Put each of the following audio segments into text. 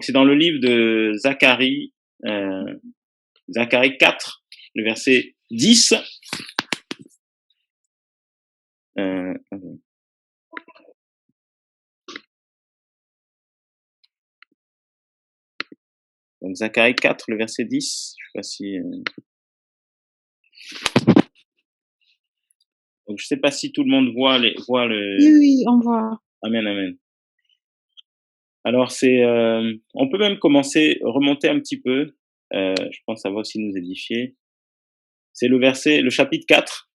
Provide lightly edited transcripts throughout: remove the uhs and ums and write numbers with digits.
Donc c'est dans le livre de Zacharie, Zacharie 4, le verset 10. Donc Zacharie 4, le verset 10. Je sais pas si. Donc je sais pas si tout le monde voit le. Oui, oui, on voit. Amen, amen. Alors c'est, on peut même remonter un petit peu. Je pense que ça va aussi nous édifier. C'est le chapitre 4.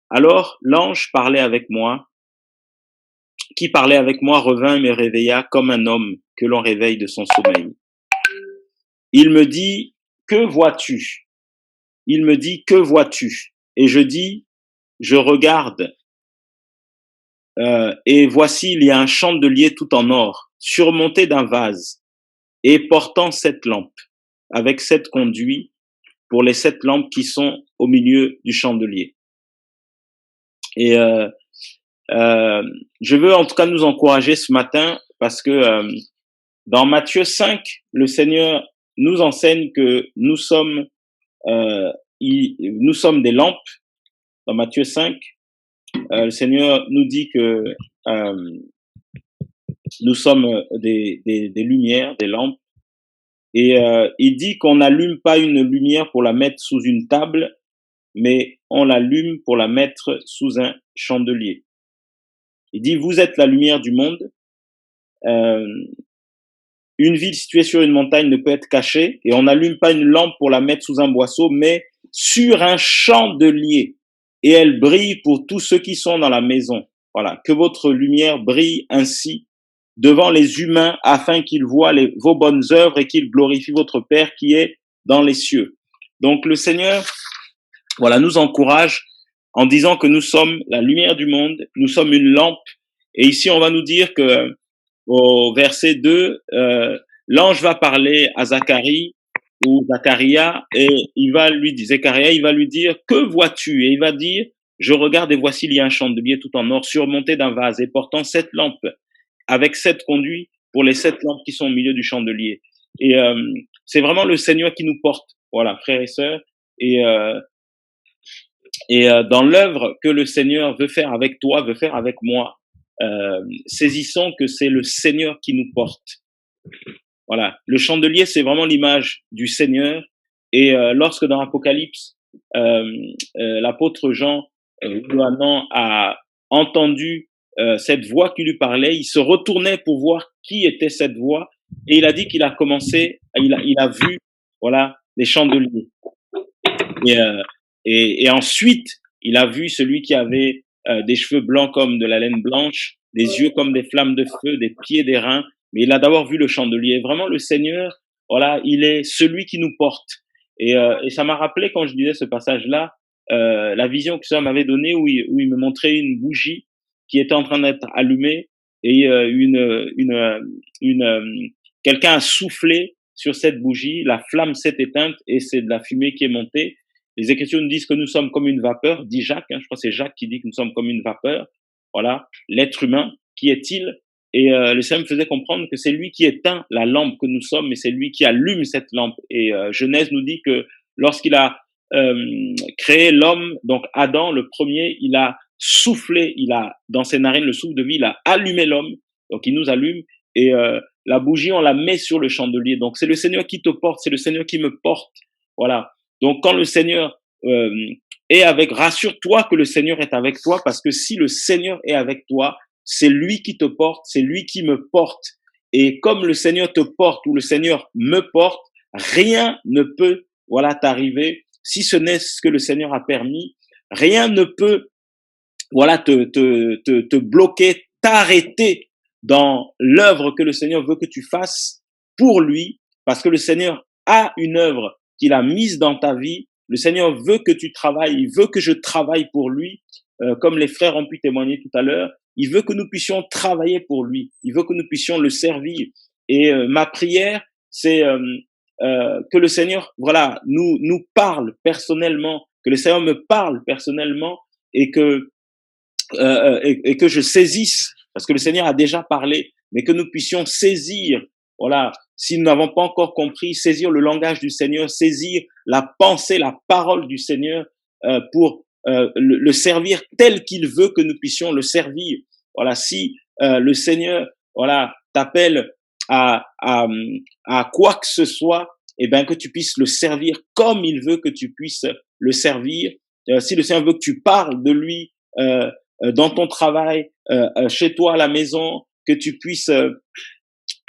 Alors l'ange parlait avec moi. Qui parlait avec moi revint et me réveilla comme un homme que l'on réveille de son sommeil. Il me dit, que vois-tu? Il me dit, que vois-tu? Et je dis, je regarde, et voici, il y a un chandelier tout en or, surmonté d'un vase, et portant 7 lampes, avec 7 conduits pour les 7 lampes qui sont au milieu du chandelier. Et je veux en tout cas nous encourager ce matin parce que dans Matthieu 5, le Seigneur nous enseigne que nous sommes des lampes. Dans Matthieu 5, le Seigneur nous dit que nous sommes des lumières, des lampes. Et il dit qu'on n'allume pas une lumière pour la mettre sous une table, mais on l'allume pour la mettre sous un chandelier. Il dit, vous êtes la lumière du monde. Une ville située sur une montagne ne peut être cachée, et on n'allume pas une lampe pour la mettre sous un boisseau, mais sur un chandelier, et elle brille pour tous ceux qui sont dans la maison. Voilà, que votre lumière brille ainsi devant les humains, afin qu'ils voient vos bonnes œuvres et qu'ils glorifient votre Père qui est dans les cieux. Donc le Seigneur, voilà, nous encourage en disant que nous sommes la lumière du monde, nous sommes une lampe, et ici on va nous dire que au verset 2, l'ange va parler à Zacharie ou Zacharia, et il va lui dire, Zacharia, il va lui dire, que vois-tu? Et il va dire, je regarde et voici il y a un chandelier tout en or surmonté d'un vase et portant 7 lampes avec 7 conduits pour les 7 lampes qui sont au milieu du chandelier. Et c'est vraiment le Seigneur qui nous porte, voilà, frères et sœurs. Et dans l'œuvre que le Seigneur veut faire avec toi, veut faire avec moi, saisissons que c'est le Seigneur qui nous porte. Voilà, le chandelier, c'est vraiment l'image du Seigneur. Et lorsque dans l'Apocalypse, l'apôtre Jean a entendu cette voix qui lui parlait, il se retournait pour voir qui était cette voix, et il a dit qu'il a commencé, il a vu, voilà, les chandeliers. Et ensuite, il a vu celui qui avait des cheveux blancs comme de la laine blanche, des yeux comme des flammes de feu, des pieds, des reins. Mais il a d'abord vu le chandelier. Vraiment, le Seigneur, voilà, il est celui qui nous porte. Et ça m'a rappelé quand je disais ce passage-là, la vision que ça m'avait donnée où il me montrait une bougie qui était en train d'être allumée et quelqu'un a soufflé sur cette bougie, la flamme s'est éteinte et c'est de la fumée qui est montée. Les Écritures nous disent que nous sommes comme une vapeur, dit Jacques, je crois que c'est Jacques qui dit que nous sommes comme une vapeur. Voilà, l'être humain, qui est-il? Et le Seigneur me faisait comprendre que c'est lui qui éteint la lampe que nous sommes, mais c'est lui qui allume cette lampe. Et Genèse nous dit que lorsqu'il a créé l'homme, donc Adam, le premier, il a soufflé, il a dans ses narines le souffle de vie, il a allumé l'homme, donc il nous allume. Et la bougie, on la met sur le chandelier. Donc c'est le Seigneur qui te porte, c'est le Seigneur qui me porte. Voilà. Donc quand le Seigneur est avec, rassure-toi que le Seigneur est avec toi, parce que si le Seigneur est avec toi, c'est lui qui te porte, c'est lui qui me porte. Et comme le Seigneur te porte ou le Seigneur me porte, rien ne peut, voilà, t'arriver, si ce n'est ce que le Seigneur a permis. Rien ne peut, voilà, te bloquer, t'arrêter dans l'œuvre que le Seigneur veut que tu fasses pour lui, parce que le Seigneur a une œuvre qu'il a mise dans ta vie. Le Seigneur veut que tu travailles, il veut que je travaille pour lui, comme les frères ont pu témoigner tout à l'heure. Il veut que nous puissions travailler pour lui, il veut que nous puissions le servir. Et ma prière, c'est que le Seigneur, voilà, nous parle personnellement, que le Seigneur me parle personnellement, et que je saisisse, parce que le Seigneur a déjà parlé, mais que nous puissions saisir voilà, si nous n'avons pas encore compris, saisir le langage du Seigneur, saisir la pensée, la parole du Seigneur pour le servir tel qu'il veut que nous puissions le servir. Voilà, si le Seigneur, voilà, t'appelle à, à quoi que ce soit, eh ben que tu puisses le servir comme il veut que tu puisses le servir. Si le Seigneur veut que tu parles de lui dans ton travail, chez toi à la maison, que tu puisses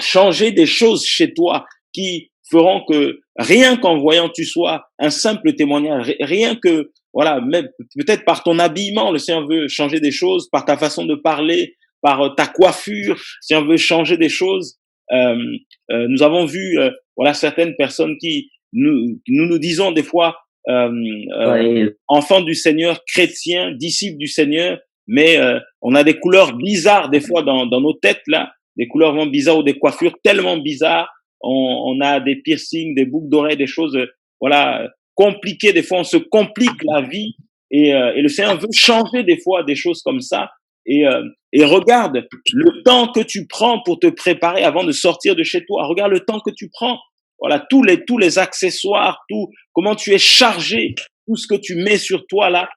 changer des choses chez toi qui feront que rien qu'en voyant tu sois un simple témoignage, rien que voilà, même peut-être par ton habillement, le Seigneur veut changer des choses, par ta façon de parler, par ta coiffure, le Seigneur veut changer des choses. Euh, nous avons vu voilà certaines personnes qui nous disons des fois Ouais. enfants du Seigneur, chrétiens, disciples du Seigneur, mais on a des couleurs bizarres des fois dans nos têtes là, des couleurs vraiment bizarres ou des coiffures tellement bizarres. On a des piercings, des boucles d'oreilles, des choses voilà compliquées. Des fois, on se complique la vie et le Seigneur veut changer des fois des choses comme ça. Et regarde le temps que tu prends pour te préparer avant de sortir de chez toi. Regarde le temps que tu prends. Voilà, tous les accessoires, tout, comment tu es chargé, tout ce que tu mets sur toi là,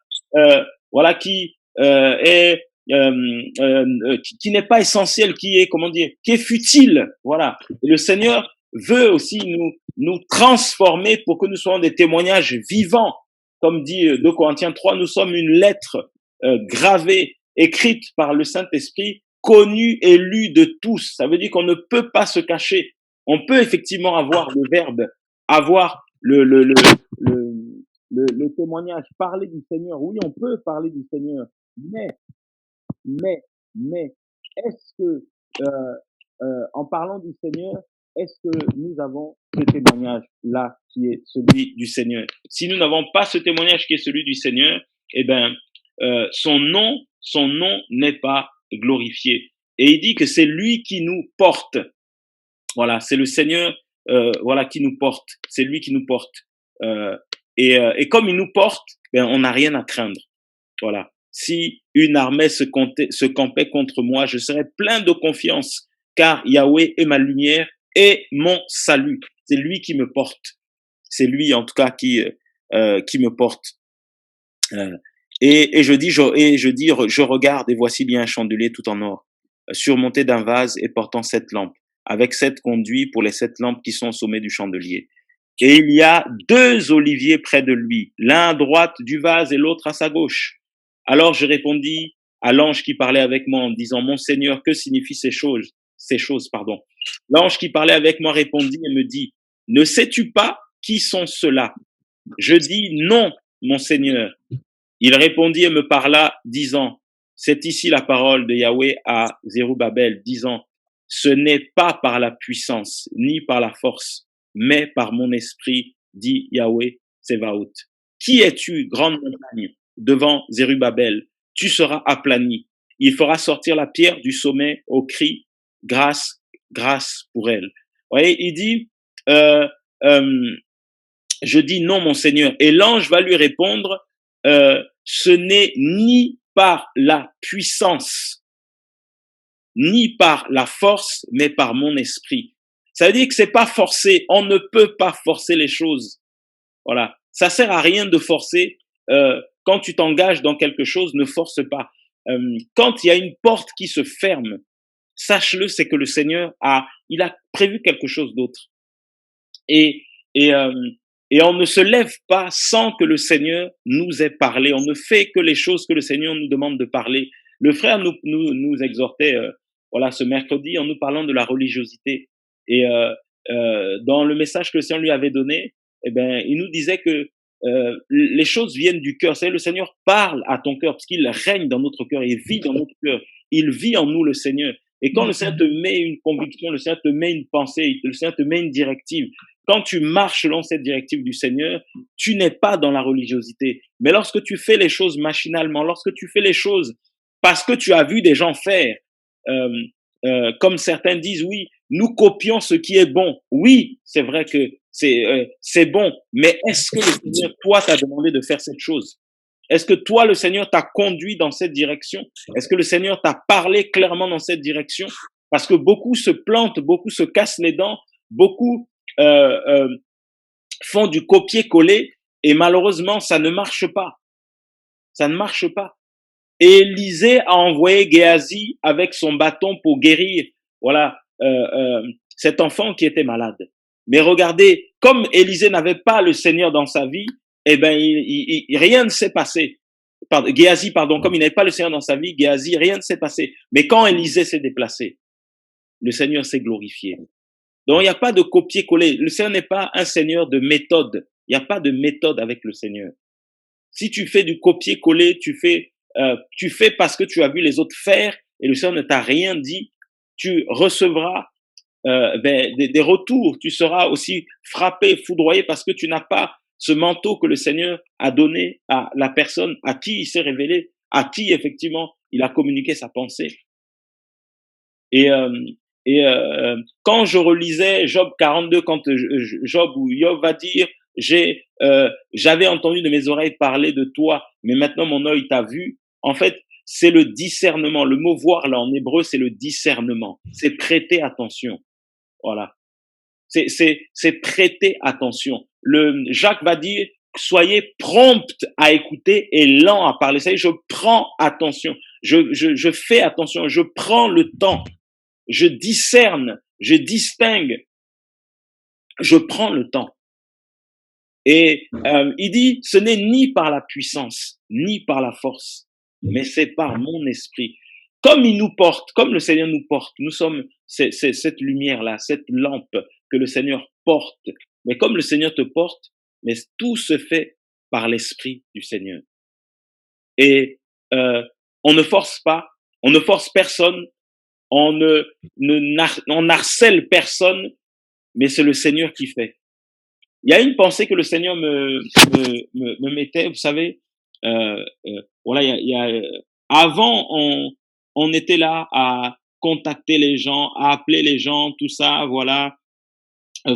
voilà, qui est qui n'est pas essentiel, qui est, comment dire, qui est futile. Voilà. Et le Seigneur veut aussi nous transformer pour que nous soyons des témoignages vivants. Comme dit 2 Corinthiens 3, nous sommes une lettre gravée, écrite par le Saint-Esprit, connue et lue de tous. Ça veut dire qu'on ne peut pas se cacher. On peut effectivement avoir le verbe, avoir le témoignage, parler du Seigneur. Oui, on peut parler du Seigneur, mais mais, mais, est-ce que, en parlant du Seigneur, est-ce que nous avons ce témoignage-là qui est celui du Seigneur? Si nous n'avons pas ce témoignage qui est celui du Seigneur, eh ben, son nom n'est pas glorifié. Et il dit que c'est lui qui nous porte. Voilà, c'est le Seigneur, voilà, qui nous porte. C'est lui qui nous porte. Et comme il nous porte, ben, on n'a rien à craindre. Voilà. Si une armée se campait contre moi, je serais plein de confiance, car Yahweh est ma lumière et mon salut. C'est lui qui me porte. C'est lui, en tout cas, qui me porte. Et je dis, je regarde et voici bien un chandelier tout en or, surmonté d'un vase et portant 7 lampes, avec 7 conduits pour les 7 lampes qui sont au sommet du chandelier. Et il y a 2 oliviers près de lui, l'un à droite du vase et l'autre à sa gauche. Alors je répondis à l'ange qui parlait avec moi en disant, mon Seigneur, que signifient ces choses? Pardon. L'ange qui parlait avec moi répondit et me dit, ne sais-tu pas qui sont ceux-là? Je dis, non, mon Seigneur. Il répondit et me parla, disant, c'est ici la parole de Yahweh à Zerubabel, disant, ce n'est pas par la puissance, ni par la force, mais par mon esprit, dit Yahweh Tsevaot. Qui es-tu, grande montagne, devant Zerubabel? Tu seras aplani. Il fera sortir la pierre du sommet au cri, grâce, grâce pour elle. Vous voyez, il dit, je dis non, mon Seigneur. Et l'ange va lui répondre, ce n'est ni par la puissance, ni par la force, mais par mon esprit. Ça veut dire que c'est pas forcé. On ne peut pas forcer les choses. Voilà. Ça sert à rien de forcer. Quand tu t'engages dans quelque chose, ne force pas. Quand il y a une porte qui se ferme, sache-le, c'est que le Seigneur il a prévu quelque chose d'autre. Et on ne se lève pas sans que le Seigneur nous ait parlé. On ne fait que les choses que le Seigneur nous demande de parler. Le frère nous exhortait, voilà, ce mercredi en nous parlant de la religiosité. Et dans le message que le Seigneur lui avait donné, eh ben, il nous disait que les choses viennent du cœur. C'est le Seigneur parle à ton cœur parce qu'il règne dans notre cœur, il vit dans notre cœur, il vit en nous le Seigneur. Et quand le Seigneur te met une conviction, le Seigneur te met une pensée, le Seigneur te met une directive, quand tu marches selon cette directive du Seigneur, tu n'es pas dans la religiosité. Mais lorsque tu fais les choses machinalement, lorsque tu fais les choses parce que tu as vu des gens faire, comme certains disent, oui, nous copions ce qui est bon. Oui, c'est vrai que c'est bon, mais est-ce que le Seigneur, toi, t'a demandé de faire cette chose? Est-ce que toi, le Seigneur t'a conduit dans cette direction? Est-ce que le Seigneur t'a parlé clairement dans cette direction? Parce que beaucoup se plantent, beaucoup se cassent les dents, beaucoup font du copier-coller et malheureusement, ça ne marche pas. Ça ne marche pas. Et Élisée a envoyé Géasi avec son bâton pour guérir, voilà, cet enfant qui était malade. Mais regardez, comme Élisée n'avait pas le Seigneur dans sa vie, eh ben, rien ne s'est passé. Géasi, pardon, comme il n'avait pas le Seigneur dans sa vie, Géasi, rien ne s'est passé. Mais quand Élisée s'est déplacé, le Seigneur s'est glorifié. Donc, il n'y a pas de copier-coller. Le Seigneur n'est pas un Seigneur de méthode. Il n'y a pas de méthode avec le Seigneur. Si tu fais du copier-coller, tu fais parce que tu as vu les autres faire et le Seigneur ne t'a rien dit, tu recevras des retours. Tu seras aussi frappé, foudroyé parce que tu n'as pas ce manteau que le Seigneur a donné à la personne à qui il s'est révélé, à qui effectivement il a communiqué sa pensée. Et quand je relisais Job 42, quand Job ou Job va dire, j'avais entendu de mes oreilles parler de toi, mais maintenant mon œil t'a vu. En fait, c'est le discernement. Le mot voir là en hébreu, c'est le discernement. C'est prêter attention. Voilà. C'est prêter attention. Jacques va dire, soyez prompt à écouter et lent à parler. Ça y est, je prends attention. Je fais attention. Je prends le temps. Je discerne. Je distingue. Je prends le temps. Et il dit, ce n'est ni par la puissance, ni par la force, mais c'est par mon esprit. Comme il nous porte, comme le Seigneur nous porte, nous sommes cette lumière-là, cette lampe que le Seigneur porte. Mais comme le Seigneur te porte, mais tout se fait par l'esprit du Seigneur. Et on ne force pas, on ne force personne, on harcèle personne, mais c'est le Seigneur qui fait. Il y a une pensée que le Seigneur me mettait, vous savez, voilà, avant on était là à contacter les gens, à appeler les gens, tout ça, voilà,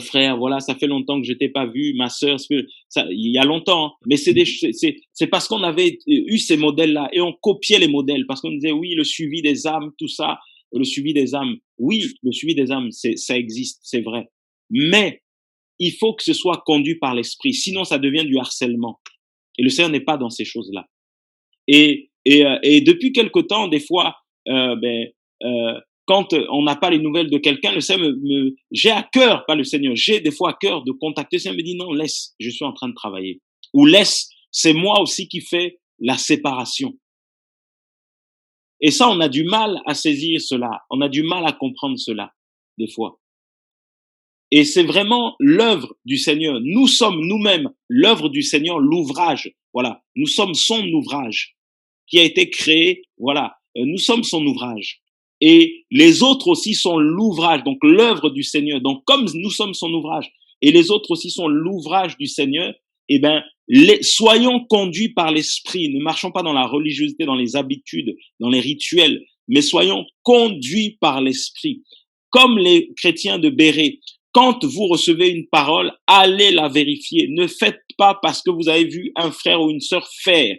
frère, voilà, ça fait longtemps que je t'ai pas vu, ma sœur, ça, il y a longtemps, mais c'est parce qu'on avait eu ces modèles-là et on copiait les modèles parce qu'on disait oui, le suivi des âmes, tout ça, le suivi des âmes, oui, le suivi des âmes, ça existe, c'est vrai, mais il faut que ce soit conduit par l'esprit, sinon ça devient du harcèlement. Et le Seigneur n'est pas dans ces choses-là. Et depuis quelque temps, des fois, quand on n'a pas les nouvelles de quelqu'un, le Seigneur j'ai à cœur, pas le Seigneur, j'ai des fois à cœur de contacter. Le Seigneur me dit non, laisse, je suis en train de travailler. Ou laisse, c'est moi aussi qui fais la séparation. Et ça, on a du mal à saisir cela. On a du mal à comprendre cela, des fois. Et c'est vraiment l'œuvre du Seigneur. Nous sommes nous-mêmes l'œuvre du Seigneur, l'ouvrage. Voilà, nous sommes son ouvrage qui a été créé. Voilà, nous sommes son ouvrage. Et les autres aussi sont l'ouvrage, donc l'œuvre du Seigneur. Donc comme nous sommes son ouvrage et les autres aussi sont l'ouvrage du Seigneur, eh ben, soyons conduits par l'esprit. Ne marchons pas dans la religiosité, dans les habitudes, dans les rituels, mais soyons conduits par l'esprit. Comme les chrétiens de Bérée. Quand vous recevez une parole, allez la vérifier. Ne faites pas parce que vous avez vu un frère ou une sœur faire.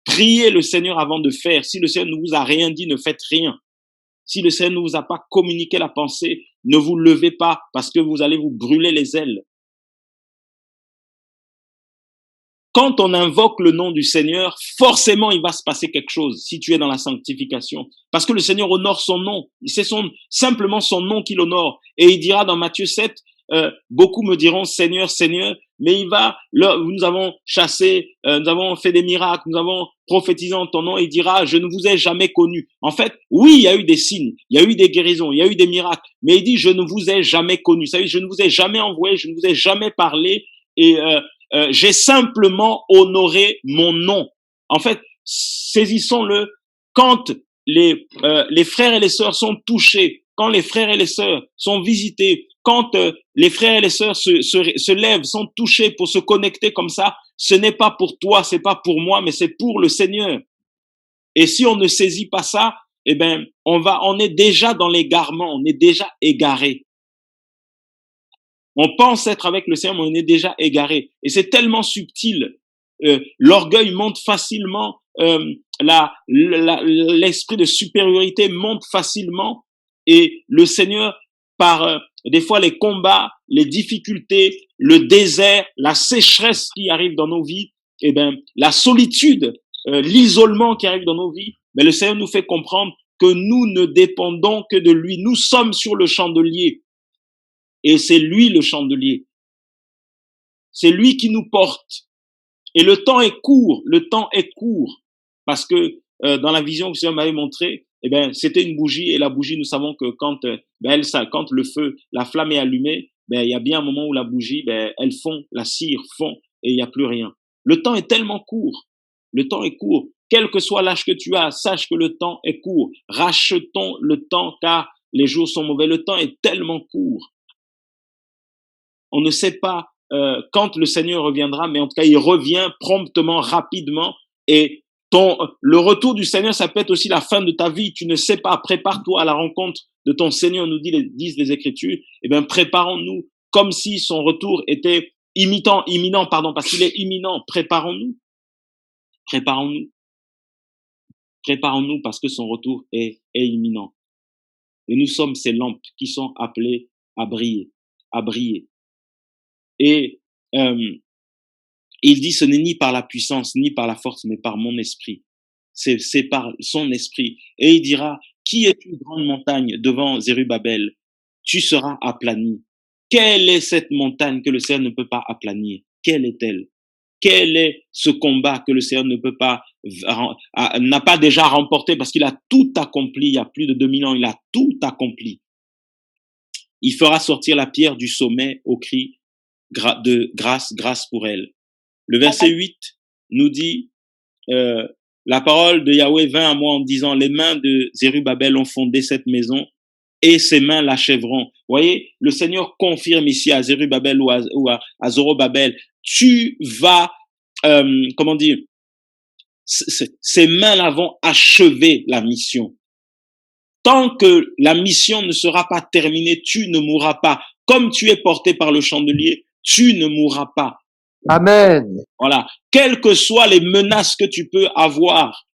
Priez le Seigneur avant de faire. Si le Seigneur ne vous a rien dit, ne faites rien. Si le Seigneur ne vous a pas communiqué la pensée, ne vous levez pas parce que vous allez vous brûler les ailes. Quand on invoque le nom du Seigneur, forcément, il va se passer quelque chose si tu es dans la sanctification. Parce que le Seigneur honore son nom. C'est simplement son nom qu'il honore. Et il dira dans Matthieu 7, beaucoup me diront Seigneur, Seigneur, mais nous avons chassé, nous avons fait des miracles, nous avons prophétisé en ton nom. Il dira, je ne vous ai jamais connu. En fait, oui, il y a eu des signes, il y a eu des guérisons, il y a eu des miracles, mais il dit, je ne vous ai jamais connu. Ça veut dire, je ne vous ai jamais envoyé, je ne vous ai jamais parlé et j'ai simplement honoré mon nom. En fait, saisissons-le. Quand les frères et les sœurs sont touchés, quand les frères et les sœurs sont visités, quand les frères et les sœurs se lèvent, sont touchés pour se connecter comme ça, ce n'est pas pour toi, c'est pas pour moi, mais c'est pour le Seigneur. Et si on ne saisit pas ça, eh ben, on est déjà dans l'égarement, on est déjà égaré. On pense être avec le Seigneur, mais on est déjà égaré. Et c'est tellement subtil. L'orgueil monte facilement, l'esprit de supériorité monte facilement. Et le Seigneur, par des fois les combats, les difficultés, le désert, la sécheresse qui arrive dans nos vies, eh ben, la solitude, l'isolement qui arrive dans nos vies, mais le Seigneur nous fait comprendre que nous ne dépendons que de lui. Nous sommes sur le chandelier et c'est lui le chandelier. C'est lui qui nous porte. Et le temps est court, parce que dans la vision que le Seigneur m'avait montrée, eh ben, c'était une bougie et la bougie, nous savons que quand quand le feu, la flamme est allumée, ben, il y a bien un moment où la bougie, ben, elle fond, la cire fond et il n'y a plus rien. Le temps est tellement court. Le temps est court. Quel que soit l'âge que tu as, sache que le temps est court. Rachetons le temps car les jours sont mauvais. Le temps est tellement court. On ne sait pas quand le Seigneur reviendra, mais en tout cas, il revient promptement, rapidement. Et le retour du Seigneur, ça peut être aussi la fin de ta vie. Tu ne sais pas, prépare-toi à la rencontre de ton Seigneur, nous disent les Écritures. Eh bien, préparons-nous comme si son retour était imminent, parce qu'il est imminent. Préparons-nous parce que son retour est imminent. Et nous sommes ces lampes qui sont appelées à briller. Et il dit, ce n'est ni par la puissance, ni par la force, mais par mon esprit. C'est par son esprit. Et il dira, qui est une grande montagne devant Zérubabel? Tu seras aplani. Quelle est cette montagne que le Seigneur ne peut pas aplanir? Quelle est-elle? Quel est ce combat que le Seigneur n'a pas déjà remporté parce qu'il a tout accompli il y a plus de 2000 ans, il a tout accompli. Il fera sortir la pierre du sommet au cri de grâce pour elle. Le verset 8 nous dit, la parole de Yahweh vint à moi en disant, les mains de Zérubabel ont fondé cette maison et ses mains l'achèveront. Vous voyez, le Seigneur confirme ici à Zérubabel ou à Zorobabel, tu vas, comment dire, ces mains-là vont achever la mission. Tant que la mission ne sera pas terminée, tu ne mourras pas. Comme tu es porté par le chandelier, tu ne mourras pas. Amen. Voilà. Quelles que soient les menaces que tu peux avoir,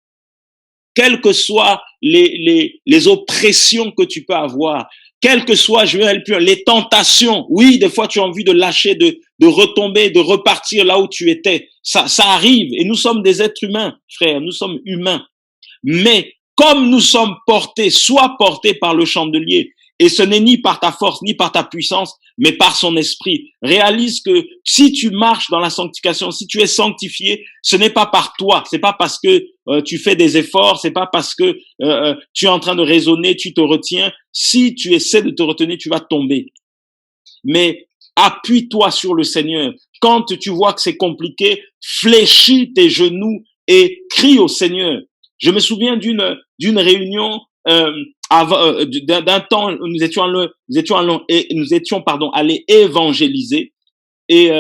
quelles que soient les oppressions que tu peux avoir, quelles que soient, les tentations. Oui, des fois tu as envie de lâcher, de retomber, de repartir là où tu étais. Ça arrive. Et nous sommes des êtres humains, frères. Nous sommes humains. Mais comme nous sommes sois portés par le chandelier, et ce n'est ni par ta force, ni par ta puissance, mais par son esprit. Réalise que si tu marches dans la sanctification, si tu es sanctifié, ce n'est pas par toi, c'est pas parce que tu fais des efforts, c'est pas parce que tu es en train de raisonner, tu te retiens. Si tu essaies de te retenir, tu vas tomber. Mais appuie-toi sur le Seigneur. Quand tu vois que c'est compliqué, fléchis tes genoux et crie au Seigneur. Je me souviens d'une réunion d'un temps où nous étions allés évangéliser et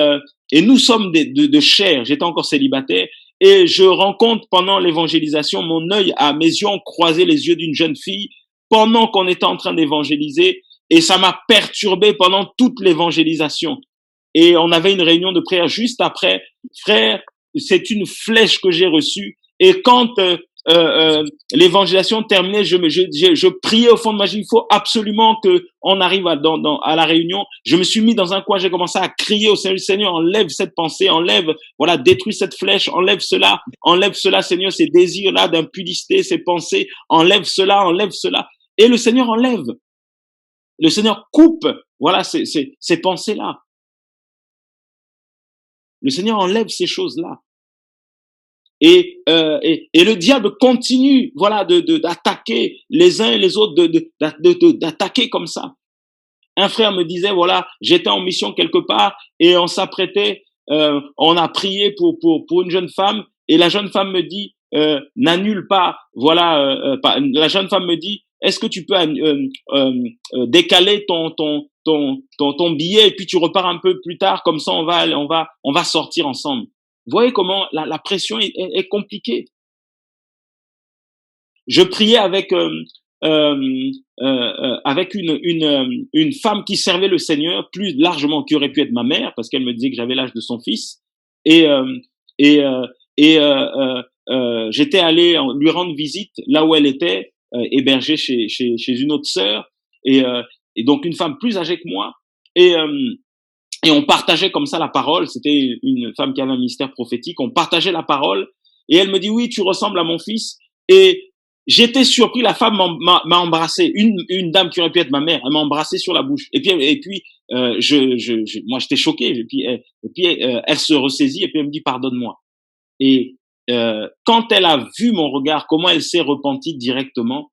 nous sommes de chair. J'étais encore célibataire et je rencontre pendant l'évangélisation, mes yeux ont croisé les yeux d'une jeune fille pendant qu'on était en train d'évangéliser et ça m'a perturbé pendant toute l'évangélisation. Et on avait une réunion de prière juste après. Frère, c'est une flèche que j'ai reçue et quand l'évangélisation terminée, je priais au fond de ma vie, il faut absolument que on arrive à la réunion. Je me suis mis dans un coin, j'ai commencé à crier au Seigneur, Seigneur, enlève cette pensée, détruis cette flèche, enlève cela, Seigneur, ces désirs-là d'impudicité, ces pensées, enlève cela. Et le Seigneur enlève. Le Seigneur coupe, ces pensées-là. Le Seigneur enlève ces choses-là. Et le diable continue, d'attaquer les uns et les autres, d'attaquer comme ça. Un frère me disait, j'étais en mission quelque part et on s'apprêtait, on a prié pour une jeune femme et la jeune femme me dit, n'annule pas, la jeune femme me dit, est-ce que tu peux décaler ton billet et puis tu repars un peu plus tard, comme ça on va sortir ensemble. Vous voyez comment la pression est compliquée. Je priais avec une femme qui servait le Seigneur plus largement, qui aurait pu être ma mère, parce qu'elle me disait que j'avais l'âge de son fils. Et j'étais allé lui rendre visite là où elle était, hébergée chez une autre sœur. et donc une femme plus âgée que moi, et on partageait comme ça la parole. C'était une femme qui avait un ministère prophétique. On partageait la parole, et elle me dit, oui, tu ressembles à mon fils. Et j'étais surpris, la femme m'a embrassé. Une dame qui aurait pu être ma mère, elle m'a embrassé sur la bouche. Et puis moi j'étais choqué. Et puis elle se ressaisit et puis elle me dit, pardonne-moi. Et quand elle a vu mon regard, comment elle s'est repentie directement,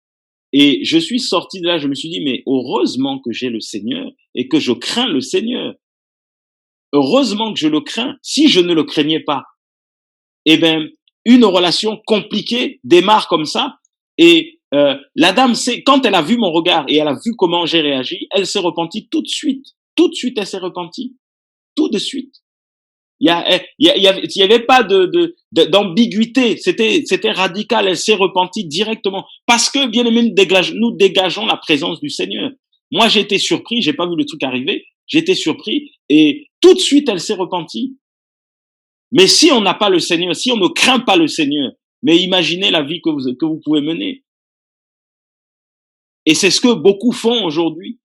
et je suis sorti de là, je me suis dit, mais heureusement que j'ai le Seigneur et que je crains le Seigneur. Heureusement que je le crains. Si je ne le craignais pas, eh ben, une relation compliquée démarre comme ça. Et la dame, quand elle a vu mon regard et elle a vu comment j'ai réagi, elle s'est repentie tout de suite. Tout de suite, elle s'est repentie. Tout de suite. Il y avait pas d'ambiguïté. C'était radical. Elle s'est repentie directement. Parce que, bien aimé, nous dégageons la présence du Seigneur. Moi, j'ai été surpris. J'ai pas vu le truc arriver. J'ai été surpris. Et tout de suite, elle s'est repentie. Mais si on n'a pas le Seigneur, si on ne craint pas le Seigneur, mais imaginez la vie que vous pouvez mener. Et c'est ce que beaucoup font aujourd'hui.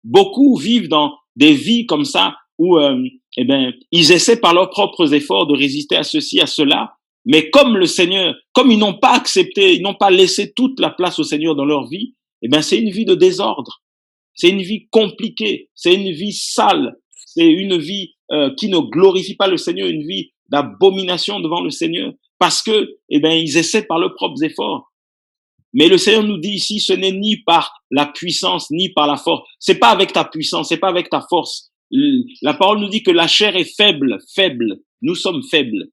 Beaucoup vivent dans des vies comme ça où eh ben, ils essaient par leurs propres efforts de résister à ceci, à cela. Mais comme le Seigneur, comme ils n'ont pas accepté, ils n'ont pas laissé toute la place au Seigneur dans leur vie, eh ben, c'est une vie de désordre. C'est une vie compliquée. C'est une vie sale. C'est une vie qui ne glorifie pas le Seigneur, une vie d'abomination devant le Seigneur. Parce que, eh ben, ils essaient par leurs propres efforts. Mais le Seigneur nous dit ici, ce n'est ni par la puissance, ni par la force. C'est pas avec ta puissance, c'est pas avec ta force. La parole nous dit que la chair est faible, faible. Nous sommes faibles.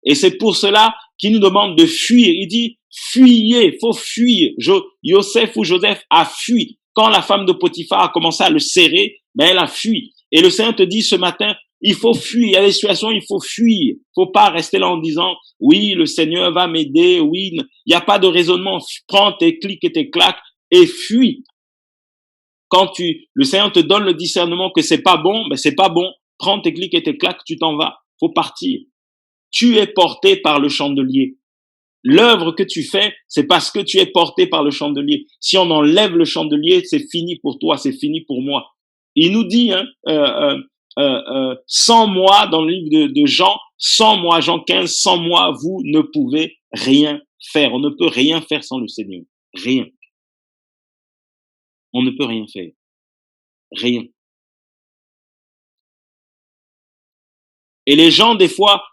Et c'est pour cela qu'il nous demande de fuir. Il dit, fuyez, faut fuir. Joseph ou Joseph a fui. Quand la femme de Potiphar a commencé à le serrer, ben elle a fui. Et le Seigneur te dit ce matin, il faut fuir. Il y a des situations, il faut fuir. Faut pas rester là en disant, oui, le Seigneur va m'aider. Oui, il n'y a pas de raisonnement. Prends tes clics et tes claques et fuis. Quand le Seigneur te donne le discernement que c'est pas bon, ben c'est pas bon. Prends tes clics et tes claques, tu t'en vas. Faut partir. Tu es porté par le chandelier. L'œuvre que tu fais, c'est parce que tu es porté par le chandelier. Si on enlève le chandelier, c'est fini pour toi, c'est fini pour moi. Il nous dit, sans moi, dans le livre de Jean, sans moi, Jean 15, sans moi, vous ne pouvez rien faire. On ne peut rien faire sans le Seigneur. Rien. On ne peut rien faire. Rien. Et les gens, des fois,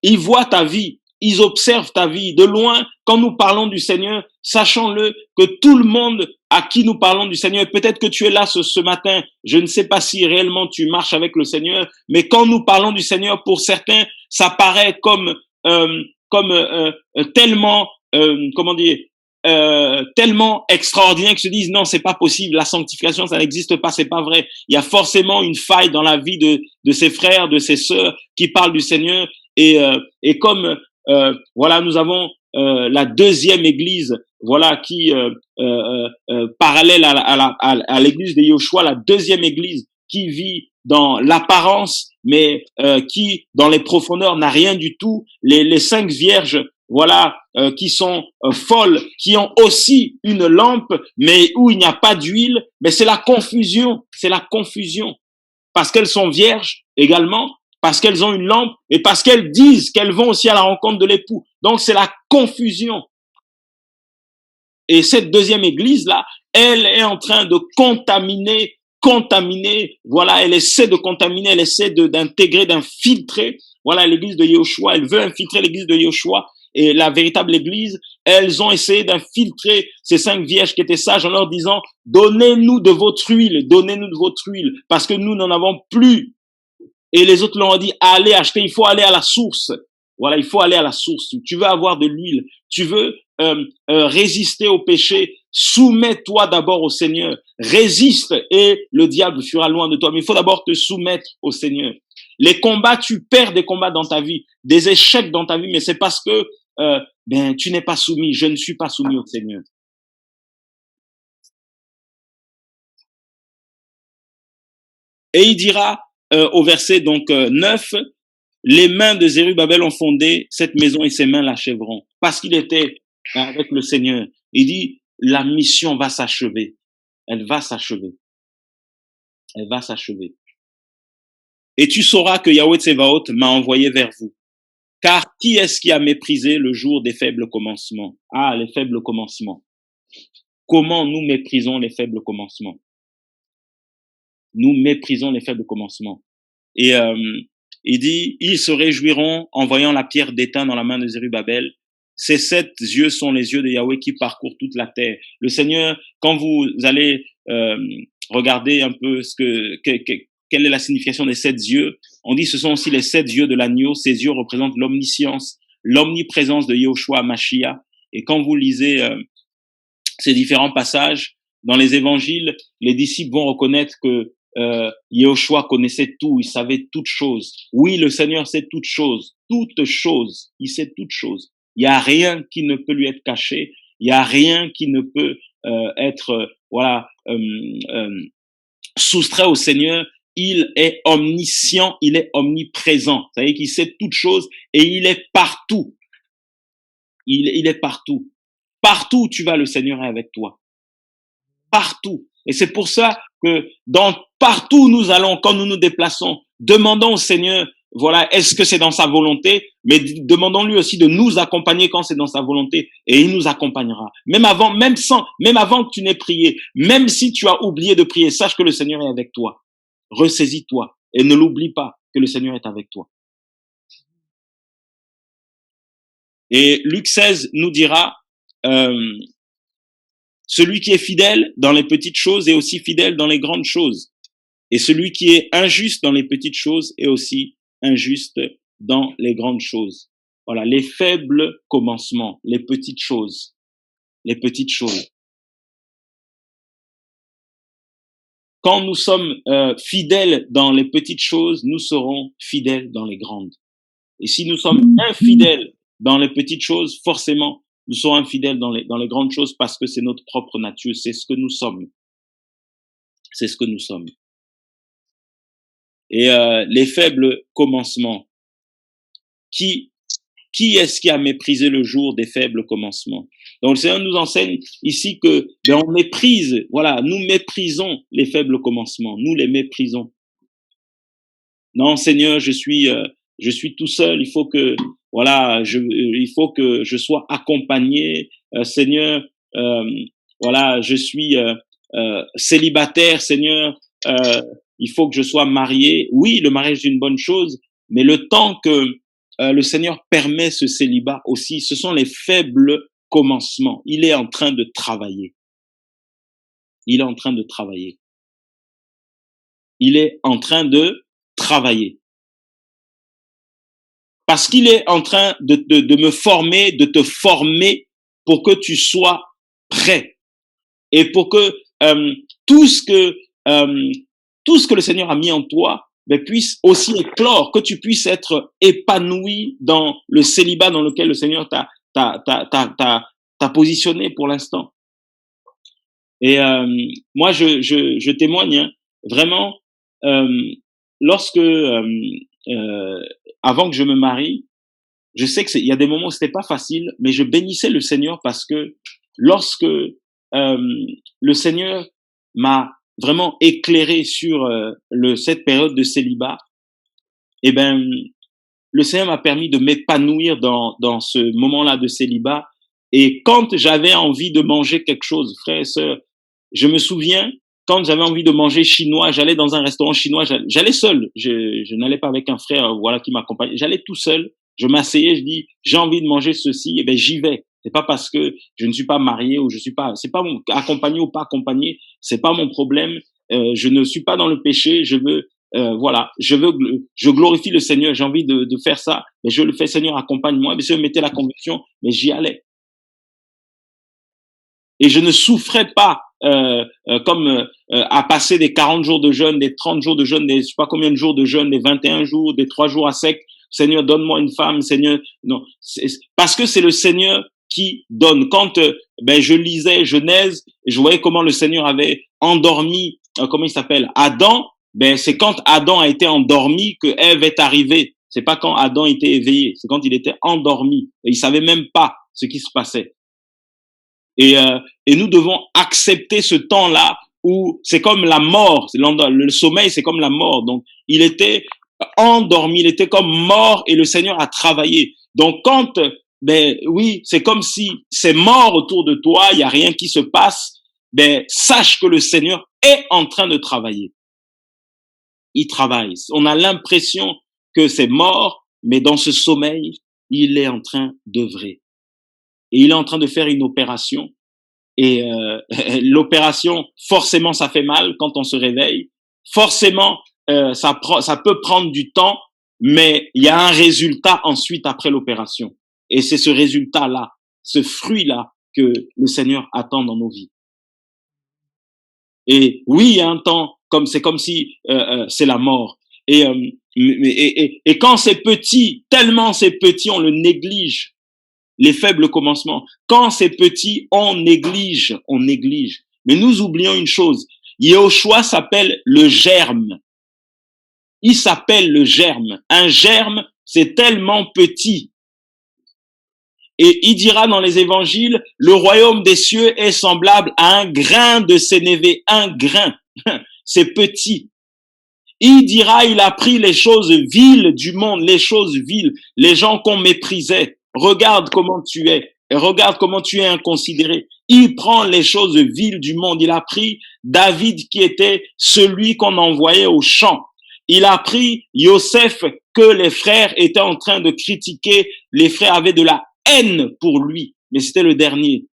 ils voient ta vie, ils observent ta vie de loin. Quand nous parlons du Seigneur, sachons-le que tout le monde à qui nous parlons du Seigneur, peut-être que tu es là ce matin, je ne sais pas si réellement tu marches avec le Seigneur, mais quand nous parlons du Seigneur, pour certains, ça paraît comme tellement, comment dire, tellement extraordinaire qu'ils se disent non, c'est pas possible, la sanctification ça n'existe pas, c'est pas vrai. Il y a forcément une faille dans la vie de ses frères, de ses sœurs qui parlent du Seigneur, et comme voilà, nous avons la deuxième église, voilà, qui parallèle à l'église de Yoshua, la deuxième église qui vit dans l'apparence, mais qui dans les profondeurs n'a rien du tout. Les 5 vierges, voilà, qui sont folles, qui ont aussi une lampe, mais où il n'y a pas d'huile, mais c'est la confusion, parce qu'elles sont vierges également, parce qu'elles ont une lampe et parce qu'elles disent qu'elles vont aussi à la rencontre de l'époux. Donc c'est la confusion. Et cette deuxième église-là, elle est en train de contaminer, voilà, elle essaie de contaminer, elle essaie d'intégrer, d'infiltrer, voilà, l'église de Yoshua, elle veut infiltrer l'église de Yoshua. Et la véritable église, elles ont essayé d'infiltrer ces 5 vierges qui étaient sages en leur disant, donnez-nous de votre huile, parce que nous n'en avons plus. Et les autres leur ont dit, allez acheter, il faut aller à la source. Voilà, il faut aller à la source. Tu veux avoir de l'huile, tu veux résister au péché, soumets-toi d'abord au Seigneur. Résiste et le diable fuira loin de toi. Mais il faut d'abord te soumettre au Seigneur. Les combats, tu perds des combats dans ta vie, des échecs dans ta vie, mais c'est parce que tu n'es pas soumis. Je ne suis pas soumis au Seigneur. Et il dira au verset donc 9, les mains de Zérubabel ont fondé cette maison et ses mains l'achèveront. Parce qu'il était avec le Seigneur. Il dit, la mission va s'achever. Elle va s'achever. Elle va s'achever. Et tu sauras que Yahweh Tsevaot m'a envoyé vers vous. Car qui est-ce qui a méprisé le jour des faibles commencements? Ah, les faibles commencements. Comment nous méprisons les faibles commencements? Nous méprisons les faibles commencements. Et il dit, ils se réjouiront en voyant la pierre d'étain dans la main de Zérubabel. Ces 7 yeux sont les yeux de Yahweh qui parcourent toute la terre. Le Seigneur, quand vous allez regarder un peu quelle est la signification des 7 yeux, on dit ce sont aussi les 7 yeux de l'agneau. Ces yeux représentent l'omniscience, l'omniprésence de Yahushua Mashiach. Et quand vous lisez ces différents passages dans les évangiles, les disciples vont reconnaître que Yahushua connaissait tout, il savait toutes choses. Oui, le Seigneur sait toutes choses, il sait toutes choses. Il y a rien qui ne peut lui être caché, il y a rien qui ne peut être soustrait au Seigneur. Il est omniscient, il est omniprésent. Ça veut dire qu'il sait toutes choses et il est partout. Il est partout. Partout où tu vas, le Seigneur est avec toi. Partout. Et c'est pour ça que partout où nous allons, quand nous nous déplaçons, demandons au Seigneur, voilà, est-ce que c'est dans sa volonté? Mais demandons-lui aussi de nous accompagner quand c'est dans sa volonté, et il nous accompagnera. Même avant que tu n'aies prié, même si tu as oublié de prier, sache que le Seigneur est avec toi. Ressaisis-toi et ne l'oublie pas que le Seigneur est avec toi. Et Luc 16 nous dira, celui qui est fidèle dans les petites choses est aussi fidèle dans les grandes choses. Et celui qui est injuste dans les petites choses est aussi injuste dans les grandes choses. Voilà, les faibles commencements, les petites choses. Les petites choses. Quand nous sommes fidèles dans les petites choses, nous serons fidèles dans les grandes. Et si nous sommes infidèles dans les petites choses, forcément, nous serons infidèles dans les grandes choses parce que c'est notre propre nature, c'est ce que nous sommes. C'est ce que nous sommes. Et les faibles commencements. Qui est-ce qui a méprisé le jour des faibles commencements? Donc le Seigneur nous enseigne ici que on méprise, voilà, nous méprisons les faibles commencements, nous les méprisons. Non, Seigneur, je suis tout seul, il faut que je sois accompagné, Seigneur, voilà, je suis célibataire, Seigneur, il faut que je sois marié. Oui, le mariage est une bonne chose, mais le temps que le Seigneur permet ce célibat aussi, ce sont les faibles commencements. Il est en train de travailler. Il est en train de travailler. Il est en train de travailler. Parce qu'il est en train de me former, de te former pour que tu sois prêt. Et pour que tout ce que le Seigneur a mis en toi puisse aussi éclore, que tu puisses être épanoui dans le célibat dans lequel le Seigneur t'a positionné pour l'instant. Et moi, je témoigne, hein, vraiment, lorsque avant que je me marie, je sais que il y a des moments où c'était pas facile, mais je bénissais le Seigneur parce que lorsque le Seigneur m'a vraiment éclairé sur cette période de célibat, eh ben, le Seigneur m'a permis de m'épanouir dans ce moment-là de célibat. Et quand j'avais envie de manger quelque chose, frères et sœurs, je me souviens, quand j'avais envie de manger chinois, j'allais dans un restaurant chinois, j'allais seul, je n'allais pas avec un frère, voilà, qui m'accompagnait, j'allais tout seul, je m'asseyais, je dis, j'ai envie de manger ceci, et ben, j'y vais. C'est pas parce que je ne suis pas marié ou c'est pas accompagné ou pas accompagné, c'est pas mon problème. Je ne suis pas dans le péché. Je glorifie le Seigneur. J'ai envie de faire ça, mais je le fais. Seigneur, accompagne-moi. Mais si je mettais la conviction, mais j'y allais. Et je ne souffrais pas comme à passer des 40 jours de jeûne, des 30 jours de jeûne, des je sais pas combien de jours de jeûne, des 21 jours, des 3 jours à sec. Seigneur, donne-moi une femme. Seigneur, non, parce que c'est le Seigneur qui donne. Quand je lisais Genèse, je voyais comment le Seigneur avait endormi, comment il s'appelle, Adam. C'est quand Adam a été endormi que Ève est arrivée. C'est pas quand Adam était éveillé, c'est quand il était endormi. Et il savait même pas ce qui se passait. Et nous devons accepter ce temps-là où c'est comme la mort. Le sommeil, c'est comme la mort. Donc, il était endormi, il était comme mort et le Seigneur a travaillé. Donc, quand, ben oui, c'est comme si c'est mort autour de toi, il y a rien qui se passe, ben sache que le Seigneur est en train de travailler. Il travaille. On a l'impression que c'est mort, mais dans ce sommeil, il est en train d'œuvrer. Et il est en train de faire une opération. Et l'opération, forcément, ça fait mal quand on se réveille. Forcément, ça peut prendre du temps, mais il y a un résultat ensuite après l'opération. Et c'est ce résultat-là, ce fruit-là que le Seigneur attend dans nos vies. Et oui, il y a un temps, c'est comme si c'est la mort. Et quand c'est petit, tellement c'est petit, on le néglige. Les faibles commencements. Quand c'est petit, on néglige. Mais nous oublions une chose. Yehoshua s'appelle le germe. Il s'appelle le germe. Un germe, c'est tellement petit. Et il dira dans les évangiles, le royaume des cieux est semblable à un grain de sénévé. Un grain. C'est petit. Il dira, il a pris les choses viles du monde, les choses viles, les gens qu'on méprisait. Regarde comment tu es. Et regarde comment tu es inconsidéré. Il prend les choses viles du monde. Il a pris David qui était celui qu'on envoyait au champ. Il a pris Yosef que les frères étaient en train de critiquer. Les frères avaient de la haine pour lui. Mais c'était le dernier.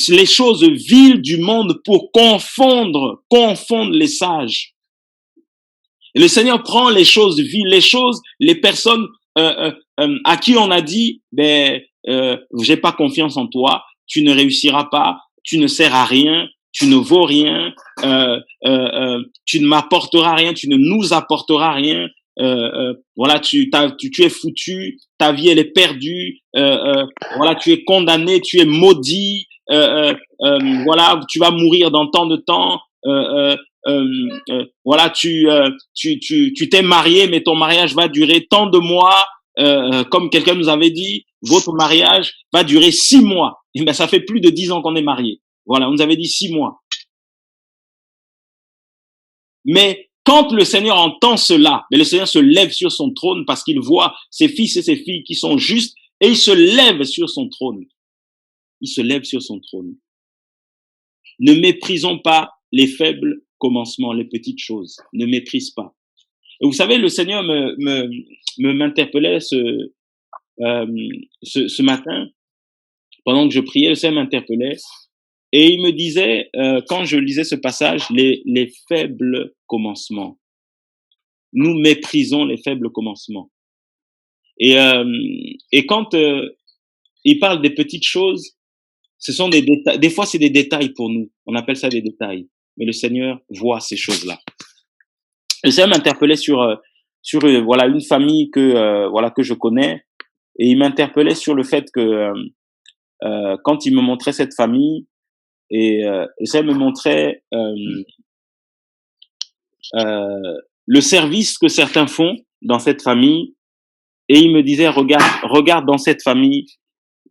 Les choses viles du monde pour confondre les sages. Et le Seigneur prend les choses viles, les personnes à qui on a dit, j'ai pas confiance en toi, tu ne réussiras pas, tu ne sers à rien, tu ne vaux rien, tu ne m'apporteras rien, tu ne nous apporteras rien. Voilà, tu es foutu, ta vie elle est perdue. Voilà, tu es condamné, tu es maudit. Voilà, tu vas mourir dans tant de temps. Voilà, tu t'es marié, mais ton mariage va durer tant de mois. Comme quelqu'un nous avait dit, votre mariage va durer 6 mois. Et ben, ça fait plus de 10 ans qu'on est mariés. Voilà, on nous avait dit 6 mois. Mais quand le Seigneur entend cela, mais le Seigneur se lève sur son trône parce qu'il voit ses fils et ses filles qui sont justes et il se lève sur son trône. Il se lève sur son trône. Ne méprisons pas les faibles commencements, les petites choses. Ne méprise pas. Et vous savez, le Seigneur m'interpellait ce matin, pendant que je priais, le Seigneur m'interpellait et il me disait, quand je lisais ce passage, les faibles commencements. Nous méprisons les faibles commencements. Et quand il parle des petites choses, ce sont des détails. Des fois, c'est des détails pour nous. On appelle ça des détails. Mais le Seigneur voit ces choses-là. Le Seigneur m'interpellait sur voilà une famille que je connais, et il m'interpellait sur le fait que quand il me montrait cette famille, et le Seigneur me montrait le service que certains font dans cette famille, et il me disait regarde dans cette famille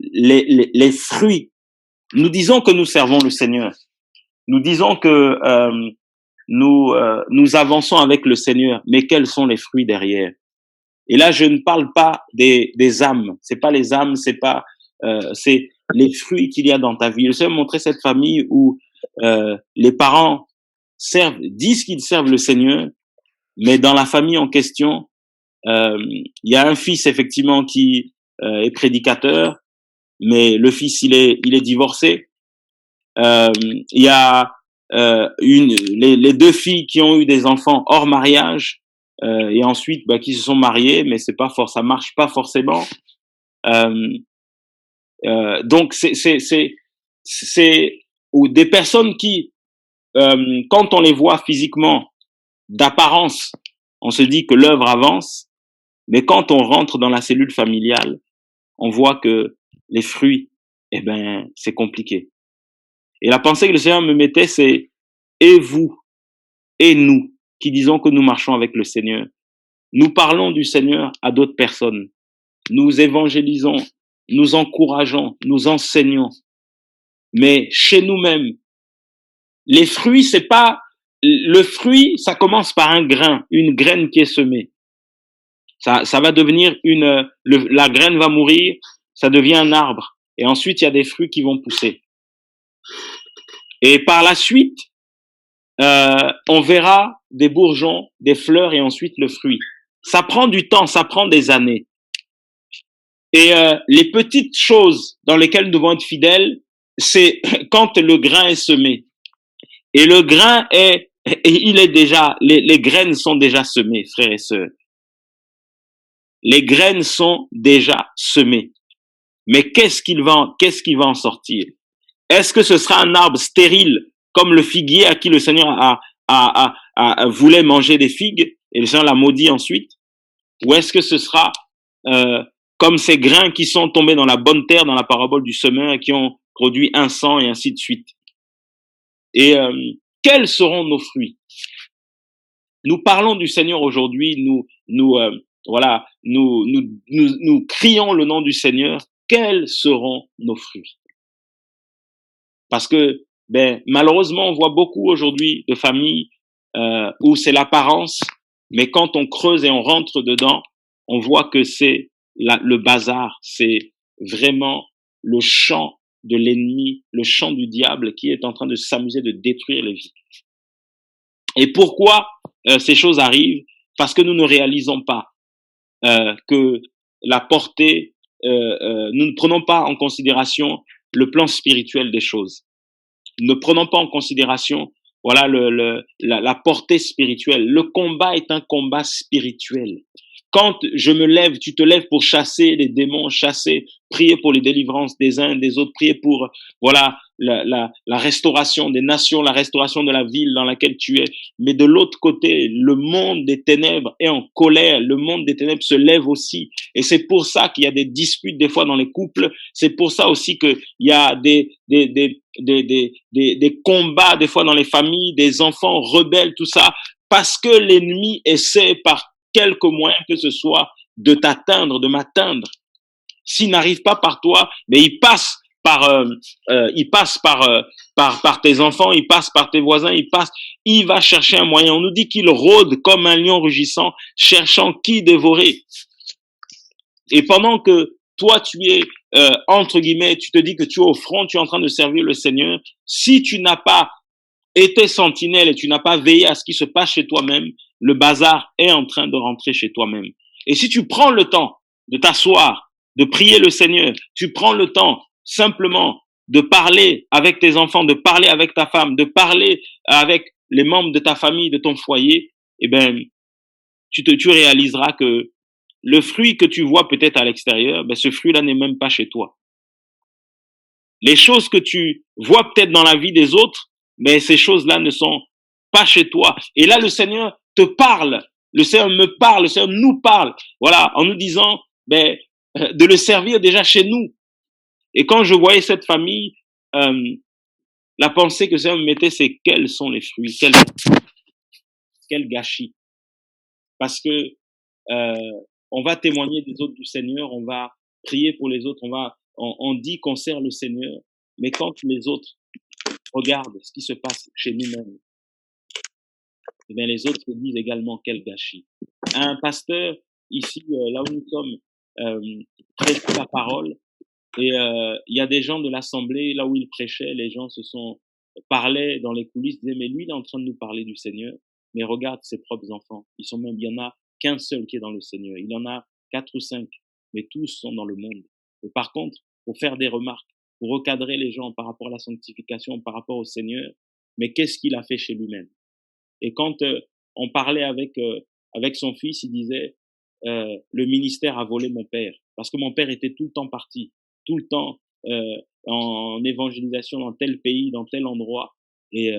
les fruits. Nous disons que nous servons le Seigneur. Nous disons que nous avançons avec le Seigneur, mais quels sont les fruits derrière? Et là, je ne parle pas des âmes. C'est pas les âmes, c'est les fruits qu'il y a dans ta vie. Le Seigneur m'a montré cette famille où les parents disent qu'ils servent le Seigneur, mais dans la famille en question, il y a un fils effectivement qui est prédicateur, mais le fils il est divorcé. Il y a les 2 filles qui ont eu des enfants hors mariage, et ensuite qui se sont mariées, mais ça marche pas forcément. Donc c'est ou des personnes qui quand on les voit physiquement d'apparence, on se dit que l'œuvre avance, mais quand on rentre dans la cellule familiale, on voit que les fruits, c'est compliqué. Et la pensée que le Seigneur me mettait, c'est et vous et nous qui disons que nous marchons avec le Seigneur, nous parlons du Seigneur à d'autres personnes, nous évangélisons, nous encourageons, nous enseignons, mais chez nous-mêmes, Les fruits, c'est pas le fruit, ça commence par un grain, une graine qui est semée. Ça va devenir la graine va mourir, ça devient un arbre. Et ensuite, il y a des fruits qui vont pousser. Et par la suite, on verra des bourgeons, des fleurs et ensuite le fruit. Ça prend du temps, ça prend des années. Et les petites choses dans lesquelles nous devons être fidèles, c'est quand le grain est semé. Et le grain il est déjà, les graines sont déjà semées, frères et sœurs. Les graines sont déjà semées. Mais qu'est-ce qui va en sortir? Est-ce que ce sera un arbre stérile comme le figuier à qui le Seigneur voulait manger des figues et le Seigneur l'a maudit ensuite? Ou est-ce que ce sera comme ces grains qui sont tombés dans la bonne terre dans la parabole du semeur et qui ont produit un cent et ainsi de suite? Et quels seront nos fruits? Nous parlons du Seigneur aujourd'hui, nous crions le nom du Seigneur. Quels seront nos fruits? Parce que malheureusement, on voit beaucoup aujourd'hui de familles où c'est l'apparence, mais quand on creuse et on rentre dedans, on voit que c'est le bazar, c'est vraiment le champ de l'ennemi, le champ du diable qui est en train de s'amuser de détruire les vies. Et pourquoi ces choses arrivent? Parce que nous ne réalisons pas que la portée, nous ne prenons pas en considération le plan spirituel des choses. Nous ne prenons pas en considération la portée spirituelle. Le combat est un combat spirituel. Quand je me lève, tu te lèves pour chasser les démons, prier pour les délivrances des uns et des autres, prier pour la restauration des nations, la restauration de la ville dans laquelle tu es. Mais de l'autre côté, le monde des ténèbres est en colère. Le monde des ténèbres se lève aussi. Et c'est pour ça qu'il y a des disputes des fois dans les couples. C'est pour ça aussi qu'il y a des combats des fois dans les familles, des enfants rebelles, tout ça. Parce que l'ennemi essaie par quelque moyen que ce soit de t'atteindre, de m'atteindre. S'il n'arrive pas par toi, mais il passe par tes enfants, il passe par tes voisins, il va chercher un moyen. On nous dit qu'il rôde comme un lion rugissant, cherchant qui dévorer. Et pendant que toi, tu es, entre guillemets, tu te dis que tu es au front, tu es en train de servir le Seigneur, si tu n'as pas été sentinelle et tu n'as pas veillé à ce qui se passe chez toi-même, le bazar est en train de rentrer chez toi-même. Et si tu prends le temps de t'asseoir, de prier le Seigneur, tu prends le temps simplement de parler avec tes enfants, de parler avec ta femme, de parler avec les membres de ta famille, de ton foyer, eh ben, tu réaliseras que le fruit que tu vois peut-être à l'extérieur, ce fruit-là n'est même pas chez toi. Les choses que tu vois peut-être dans la vie des autres, mais ces choses-là ne sont pas chez toi. Et là, le Seigneur te parle, le Seigneur me parle, le Seigneur nous parle, en nous disant de le servir déjà chez nous. Et quand je voyais cette famille, la pensée que le Seigneur me mettait, c'est quels sont les fruits, quel gâchis. Parce que on va témoigner des autres du Seigneur, on va prier pour les autres, on dit qu'on sert le Seigneur, mais quand les autres regardent ce qui se passe chez nous-mêmes, eh bien les autres se disent également quel gâchis. Un pasteur, ici, là où nous sommes, prêchait la parole, et il y a des gens de l'assemblée, là où il prêchait, les gens parlaient dans les coulisses, disaient, mais lui, il est en train de nous parler du Seigneur, mais regarde ses propres enfants, il y en a qu'un seul qui est dans le Seigneur, il y en a 4 ou 5, mais tous sont dans le monde. Et par contre, pour faire des remarques, pour recadrer les gens par rapport à la sanctification, par rapport au Seigneur, mais qu'est-ce qu'il a fait chez lui-même? Et quand on parlait avec son fils, il disait, le ministère a volé mon père, parce que mon père était tout le temps parti, tout le temps en évangélisation dans tel pays, dans tel endroit, et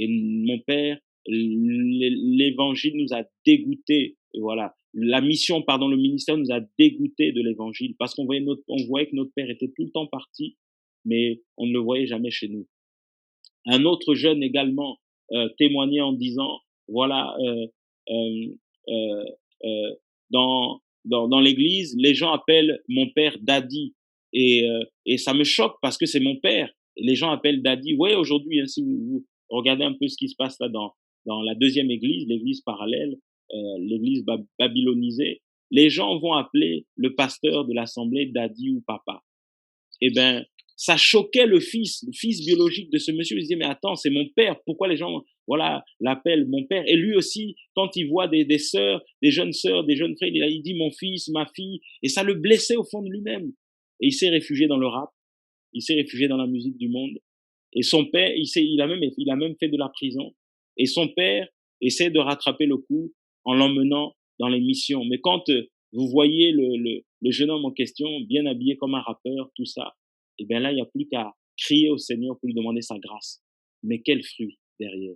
mon père, l'évangile nous a dégoûtés, voilà. Le ministère nous a dégoûtés de l'évangile parce qu'on voyait que notre père était tout le temps parti, mais on ne le voyait jamais chez nous. Un autre jeune également témoignait en disant, dans l'église, les gens appellent mon père Daddy, et ça me choque parce que c'est mon père. Les gens appellent Daddy. Vous voyez aujourd'hui, hein, si regardez un peu ce qui se passe là dans la deuxième église, l'église parallèle, l'église babylonisée. Les gens vont appeler le pasteur de l'assemblée daddy ou papa. Eh ben, ça choquait le fils biologique de ce monsieur. Il se disait, mais attends, c'est mon père. Pourquoi les gens, voilà, l'appellent mon père? Et lui aussi, quand il voit des sœurs, des jeunes frères, il dit mon fils, ma fille. Et ça le blessait au fond de lui-même. Et il s'est réfugié dans le rap. Il s'est réfugié dans la musique du monde. Et son père, il a même fait de la prison. Et son père essaie de rattraper le coup en l'emmenant dans les missions. Mais quand vous voyez le jeune homme en question, bien habillé comme un rappeur, tout ça, et bien là, il n'y a plus qu'à crier au Seigneur pour lui demander sa grâce. Mais quel fruit derrière?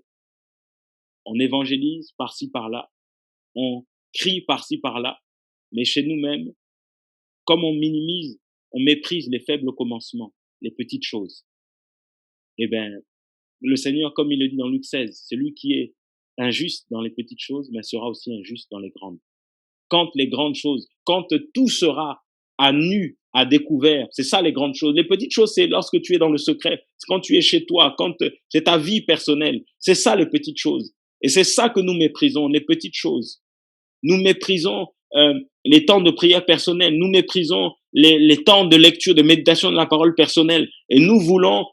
On évangélise par-ci, par-là. On crie par-ci, par-là. Mais chez nous-mêmes, comme on minimise, on méprise les faibles commencements, les petites choses. Eh bien, le Seigneur, comme il le dit dans Luc 16, celui qui est injuste dans les petites choses, mais sera aussi injuste dans les grandes. Quand les grandes choses, quand tout sera à nu, à découvert, c'est ça les grandes choses. Les petites choses, c'est lorsque tu es dans le secret, c'est quand tu es chez toi, quand c'est ta vie personnelle. C'est ça les petites choses. Et c'est ça que nous méprisons, les petites choses. Nous méprisons les temps de prière personnelle, nous méprisons les temps de lecture, de méditation de la parole personnelle. Et nous voulons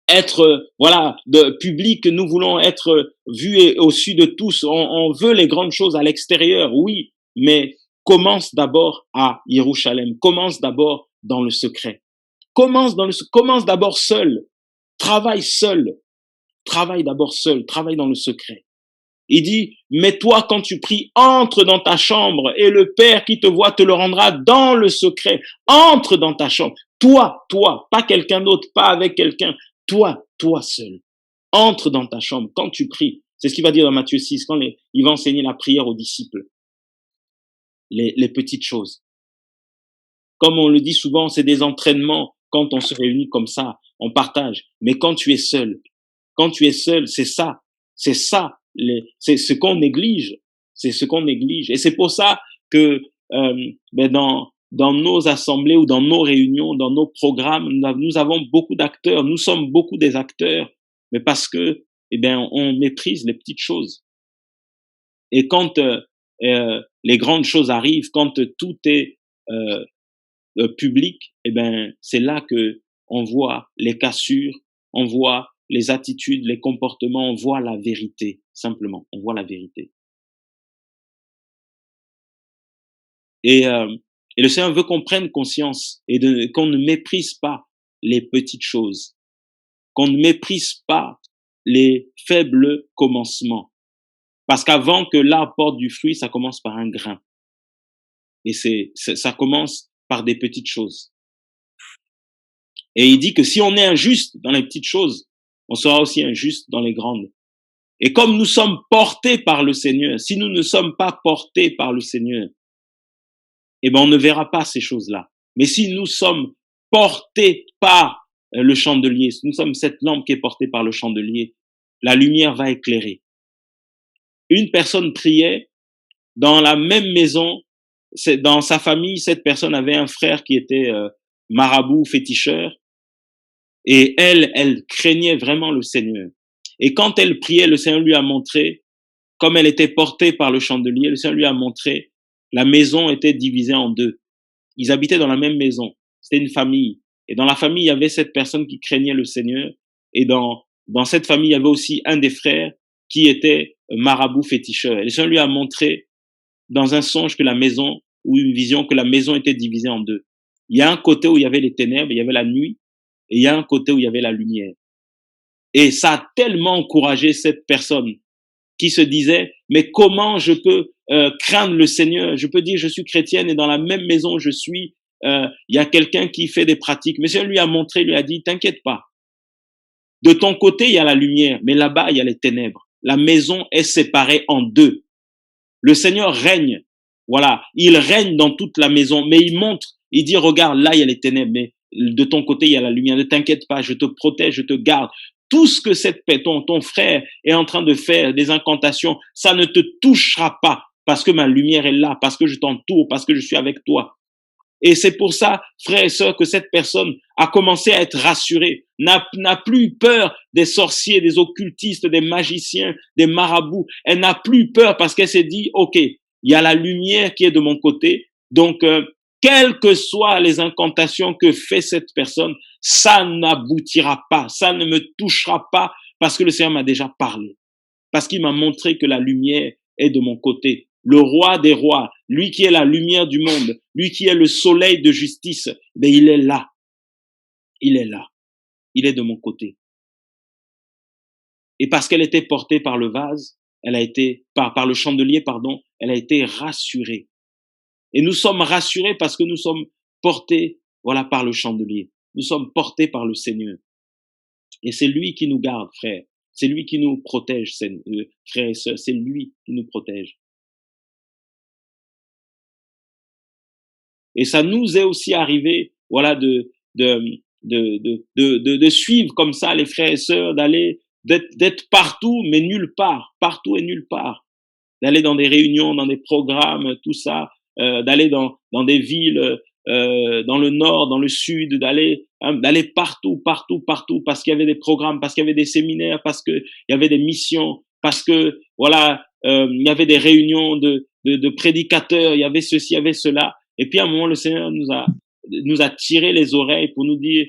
être de public, nous voulons être vus et au-dessus de tous. On veut les grandes choses à l'extérieur, oui, mais commence d'abord à Jérusalem, commence d'abord dans le secret. Commence d'abord seul, travaille d'abord seul, travaille dans le secret. Il dit, mais toi, quand tu pries, entre dans ta chambre et le Père qui te voit te le rendra dans le secret. Entre dans ta chambre. Toi, pas quelqu'un d'autre, pas avec quelqu'un. Toi seul. Entre dans ta chambre quand tu pries. C'est ce qu'il va dire dans Matthieu 6, quand il va enseigner la prière aux disciples. Les petites choses. Comme on le dit souvent, c'est des entraînements quand on se réunit comme ça, on partage. Mais quand tu es seul, c'est ça. C'est ce qu'on néglige. Et c'est pour ça que dans nos assemblées ou dans nos réunions, dans nos programmes, nous avons beaucoup d'acteurs. Nous sommes beaucoup des acteurs, mais parce que on méprise les petites choses. Et quand les grandes choses arrivent, quand tout est public, c'est là que on voit les cassures, on voit les attitudes, les comportements, on voit la vérité, simplement, on voit la vérité. Et le Seigneur veut qu'on prenne conscience et qu'on ne méprise pas les petites choses, qu'on ne méprise pas les faibles commencements. Parce qu'avant que l'arbre porte du fruit, ça commence par un grain. Et ça commence par des petites choses. Et il dit que si on est injuste dans les petites choses, on sera aussi injuste dans les grandes. Et comme nous sommes portés par le Seigneur, si nous ne sommes pas portés par le Seigneur, on ne verra pas ces choses-là. Mais si nous sommes portés par le chandelier, si nous sommes cette lampe qui est portée par le chandelier, la lumière va éclairer. Une personne priait dans la même maison, dans sa famille, cette personne avait un frère qui était marabout, féticheur, et elle craignait vraiment le Seigneur. Et quand elle priait, le Seigneur lui a montré, comme elle était portée par le chandelier, le Seigneur lui a montré, la maison était divisée en deux. Ils habitaient dans la même maison. C'était une famille. Et dans la famille, il y avait cette personne qui craignait le Seigneur. Et dans cette famille, il y avait aussi un des frères qui était marabout féticheur. Et le Seigneur lui a montré dans un songe que la maison, ou une vision, que la maison était divisée en deux. Il y a un côté où il y avait les ténèbres, il y avait la nuit, et il y a un côté où il y avait la lumière. Et ça a tellement encouragé cette personne qui se disait, mais comment je peux craindre le Seigneur? Je peux dire, je suis chrétienne et dans la même maison, il y a quelqu'un qui fait des pratiques. Mais Seigneur lui a montré, lui a dit, t'inquiète pas. De ton côté, il y a la lumière, mais là-bas, il y a les ténèbres. La maison est séparée en deux. Le Seigneur règne. Voilà. Il règne dans toute la maison, mais il montre, il dit, regarde, là, il y a les ténèbres, mais de ton côté, il y a la lumière. Ne t'inquiète pas, je te protège, je te garde. Tout ce que ton frère est en train de faire, des incantations, ça ne te touchera pas parce que ma lumière est là, parce que je t'entoure, parce que je suis avec toi. Et c'est pour ça, frères et sœurs, que cette personne a commencé à être rassurée. n'a plus peur des sorciers, des occultistes, des magiciens, des marabouts. Elle n'a plus peur parce qu'elle s'est dit, OK, il y a la lumière qui est de mon côté. Donc, quelles que soient les incantations que fait cette personne, ça n'aboutira pas, ça ne me touchera pas parce que le Seigneur m'a déjà parlé. Parce qu'il m'a montré que la lumière est de mon côté. Le roi des rois, lui qui est la lumière du monde, lui qui est le soleil de justice, ben il est là. Il est là. Il est de mon côté. Et parce qu'elle était portée par le vase, elle a été, par le chandelier, pardon, elle a été rassurée. Et nous sommes rassurés parce que nous sommes portés, voilà, par le chandelier. Nous sommes portés par le Seigneur. Et c'est lui qui nous garde, frère. C'est lui qui nous protège, frères et sœurs. C'est lui qui nous protège. Et ça nous est aussi arrivé, voilà, de suivre comme ça les frères et sœurs, d'être partout, mais nulle part, partout et nulle part. D'aller dans des réunions, dans des programmes, tout ça, d'aller dans des villes, dans le nord, dans le sud, d'aller partout, parce qu'il y avait des programmes, parce qu'il y avait des séminaires, parce qu'il y avait des missions, parce que voilà, il y avait des réunions de prédicateurs, il y avait ceci, il y avait cela. Et puis à un moment, le Seigneur nous a tiré les oreilles pour nous dire,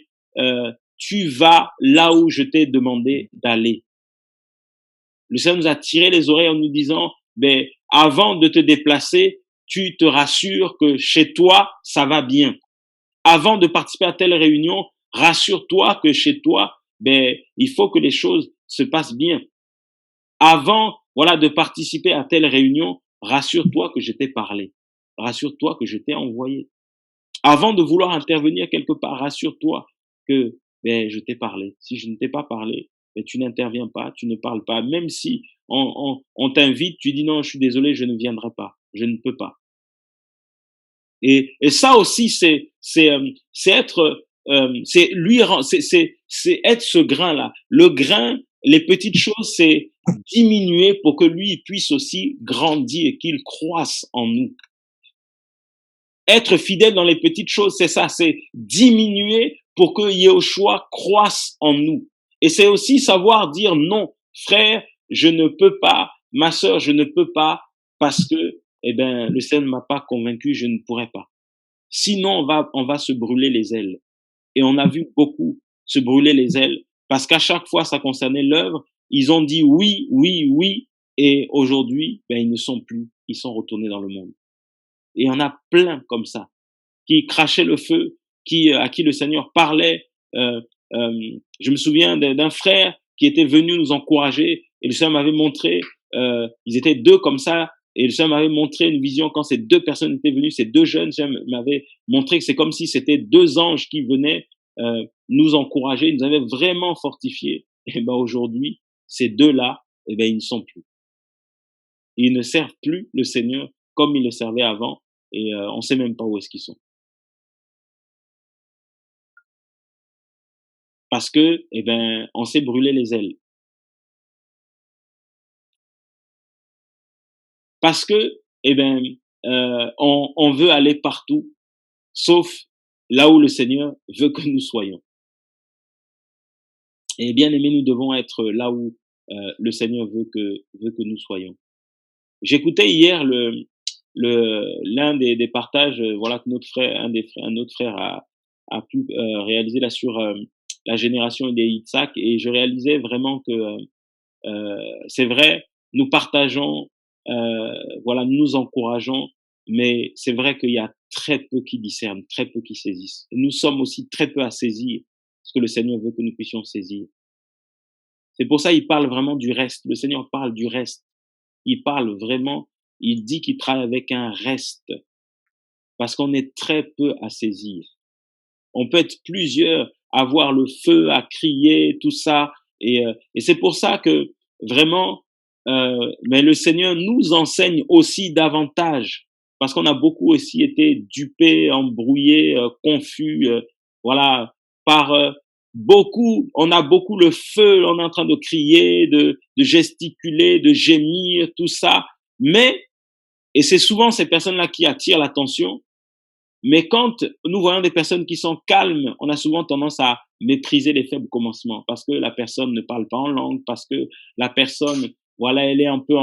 tu vas là où je t'ai demandé d'aller. Le Seigneur nous a tiré les oreilles en nous disant, ben, avant de te déplacer, tu te rassures que chez toi, ça va bien. Avant de participer à telle réunion, rassure-toi que chez toi, ben, il faut que les choses se passent bien. Avant, voilà, de participer à telle réunion, rassure-toi que je t'ai parlé. Rassure-toi que je t'ai envoyé. Avant de vouloir intervenir quelque part, rassure-toi que, ben, je t'ai parlé. Si je ne t'ai pas parlé, ben, tu n'interviens pas, tu ne parles pas. Même si on t'invite, tu dis non, je suis désolé, je ne viendrai pas. Je ne peux pas. Et ça aussi, c'est être, c'est être ce grain-là. Le grain, les petites choses, c'est diminuer pour que lui puisse aussi grandir et qu'il croisse en nous. Être fidèle dans les petites choses, c'est ça, c'est diminuer pour que Yahushua croisse en nous. Et c'est aussi savoir dire non, frère, je ne peux pas, ma sœur, je ne peux pas, parce que, eh ben, le Seigneur ne m'a pas convaincu, je ne pourrais pas. Sinon, on va se brûler les ailes. Et on a vu beaucoup se brûler les ailes, parce qu'à chaque fois, ça concernait l'œuvre, ils ont dit oui, oui, oui, et aujourd'hui, ben, ils ne sont plus, ils sont retournés dans le monde. Et il y en a plein comme ça, qui crachaient le feu, à qui le Seigneur parlait. Je me souviens d'un frère qui était venu nous encourager, et le Seigneur m'avait montré, ils étaient deux comme ça, et le Seigneur m'avait montré une vision quand ces deux personnes étaient venues, ces deux jeunes, le Seigneur m'avait montré que c'est comme si c'était deux anges qui venaient nous encourager, ils nous avaient vraiment fortifiés. Et ben aujourd'hui, ces deux-là, eh ben ils ne sont plus. Ils ne servent plus le Seigneur comme ils le servaient avant, et on sait même pas où est-ce qu'ils sont. Parce que, eh ben, on s'est brûlé les ailes. Parce que, eh ben, on veut aller partout, sauf là où le Seigneur veut que nous soyons. Et bien aimé, nous devons être là où le Seigneur veut que nous soyons. J'écoutais hier l'un des partages, voilà, que un autre frère a pu réaliser là sur la génération des Yitzhak, et je réalisais vraiment que c'est vrai, nous partageons, voilà, nous nous encourageons, mais c'est vrai qu'il y a très peu qui discernent, très peu qui saisissent. Et nous sommes aussi très peu à saisir ce que le Seigneur veut que nous puissions saisir. C'est pour ça qu'il parle vraiment du reste. Le Seigneur parle du reste. Il parle vraiment, il dit qu'il travaille avec un reste, parce qu'on est très peu à saisir. On peut être plusieurs à voir le feu, à crier, tout ça, et c'est pour ça que vraiment, mais le Seigneur nous enseigne aussi davantage, parce qu'on a beaucoup aussi été dupés, embrouillés, confus, voilà, par beaucoup, on a beaucoup le feu, on est en train de crier, de gesticuler, de gémir, tout ça, mais, et c'est souvent ces personnes-là qui attirent l'attention, Mais quand nous voyons des personnes qui sont calmes, on a souvent tendance à mépriser les faibles commencements parce que la personne ne parle pas en langue, parce que la personne, voilà, elle est un peu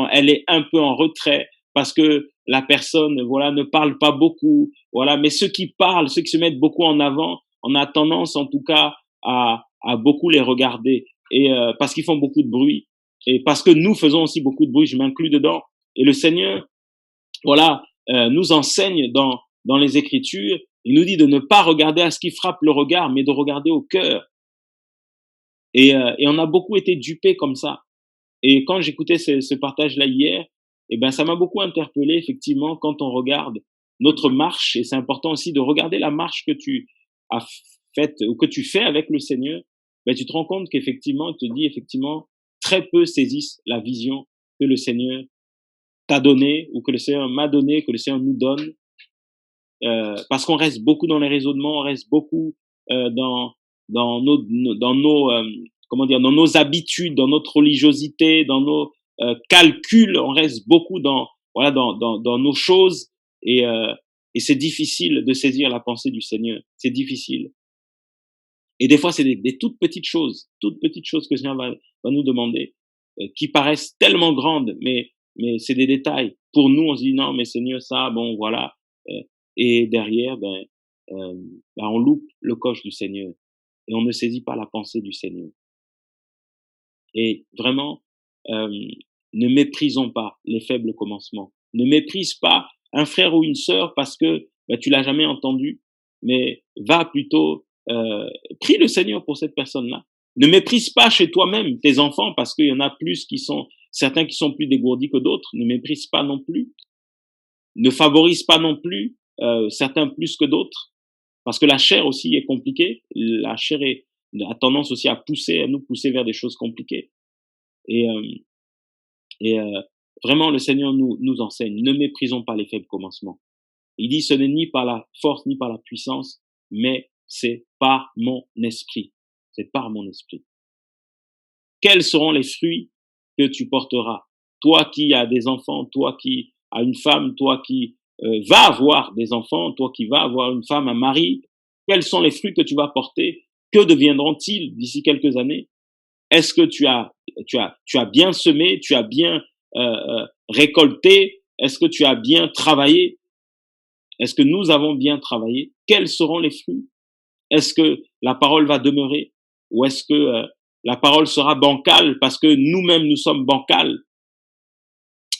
en retrait, parce que la personne, voilà, ne parle pas beaucoup, voilà. Mais ceux qui parlent, ceux qui se mettent beaucoup en avant, on a tendance, en tout cas, à beaucoup les regarder et parce qu'ils font beaucoup de bruit et parce que nous faisons aussi beaucoup de bruit, je m'inclus dedans. Et le Seigneur, voilà, nous enseigne dans les Écritures. Il nous dit de ne pas regarder à ce qui frappe le regard, mais de regarder au cœur. Et on a beaucoup été dupés comme ça. Et quand j'écoutais ce partage-là hier, eh ben, ça m'a beaucoup interpellé, effectivement, quand on regarde notre marche, et c'est important aussi de regarder la marche que tu as faite ou que tu fais avec le Seigneur, ben, tu te rends compte qu'effectivement, il te dit, effectivement, très peu saisissent la vision que le Seigneur t'a donnée ou que le Seigneur m'a donnée, que le Seigneur nous donne, parce qu'on reste beaucoup dans les raisonnements, on reste beaucoup dans nos comment dire, dans nos habitudes, dans notre religiosité, dans nos calculs, on reste beaucoup voilà dans nos choses et c'est difficile de saisir la pensée du Seigneur. C'est difficile. Et des fois, c'est des toutes petites choses que le Seigneur va nous demander, qui paraissent tellement grandes, mais c'est des détails. Pour nous, on se dit non, mais Seigneur, ça, bon, voilà. Et derrière, on loupe le coche du Seigneur et on ne saisit pas la pensée du Seigneur. Et vraiment, ne méprisons pas les faibles commencements. Ne méprise pas un frère ou une sœur parce que tu l'as jamais entendu, mais va plutôt prie le Seigneur pour cette personne-là. Ne méprise pas chez toi-même tes enfants parce qu'il y en a certains qui sont plus dégourdis que d'autres. Ne méprise pas non plus. Ne favorise pas non plus certains plus que d'autres, parce que la chair aussi est compliquée. La chair a tendance aussi à nous pousser vers des choses compliquées. Et vraiment, le Seigneur nous enseigne. Ne méprisons pas les faibles commencements. Il dit, ce n'est ni par la force ni par la puissance, mais c'est par mon esprit. C'est par mon esprit. Quels seront les fruits que tu porteras? Toi qui as des enfants, toi qui as une femme, toi qui vas avoir des enfants, toi qui vas avoir une femme, un mari, quels sont les fruits que tu vas porter? Que deviendront-ils d'ici quelques années? Est-ce que tu as bien semé, tu as bien récolté? Est-ce que tu as bien travaillé? Est-ce que nous avons bien travaillé? Quels seront les fruits? Est-ce que la parole va demeurer? Ou est-ce que la parole sera bancale parce que nous-mêmes nous sommes bancales?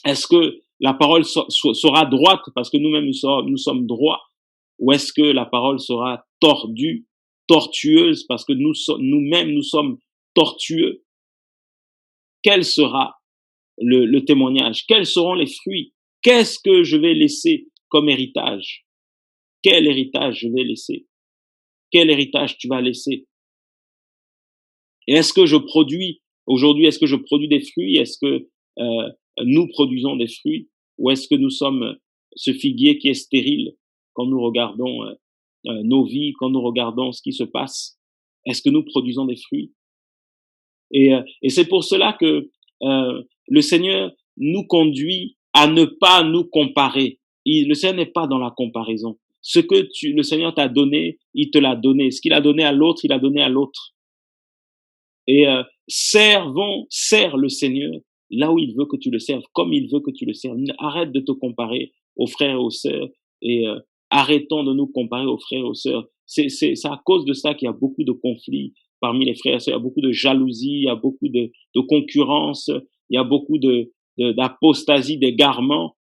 Est-ce que la parole sera droite parce que nous-mêmes nous sommes droits? Ou est-ce que la parole sera tordue, tortueuse parce que nous-mêmes nous sommes tortueux? Quel sera le témoignage? Quels seront les fruits? Qu'est-ce que je vais laisser comme héritage? Quel héritage je vais laisser? Quel héritage tu vas laisser? Et est-ce que je produis aujourd'hui, est-ce que je produis des fruits? Est-ce que nous produisons des fruits? Ou est-ce que nous sommes ce figuier qui est stérile quand nous regardons nos vies, quand nous regardons ce qui se passe? Est-ce que nous produisons des fruits? Et c'est pour cela que le Seigneur nous conduit à ne pas nous comparer. Le Seigneur n'est pas dans la comparaison. Ce que le Seigneur t'a donné, il te l'a donné. Ce qu'il a donné à l'autre, il a donné à l'autre. Et sers le Seigneur là où il veut que tu le serves, comme il veut que tu le serves. Arrête de te comparer aux frères et aux sœurs et arrêtons de nous comparer aux frères et aux sœurs. C'est à cause de ça qu'il y a beaucoup de conflits parmi les frères et sœurs. Il y a beaucoup de jalousie, il y a beaucoup de concurrence, il y a beaucoup d'apostasie, d'égarement,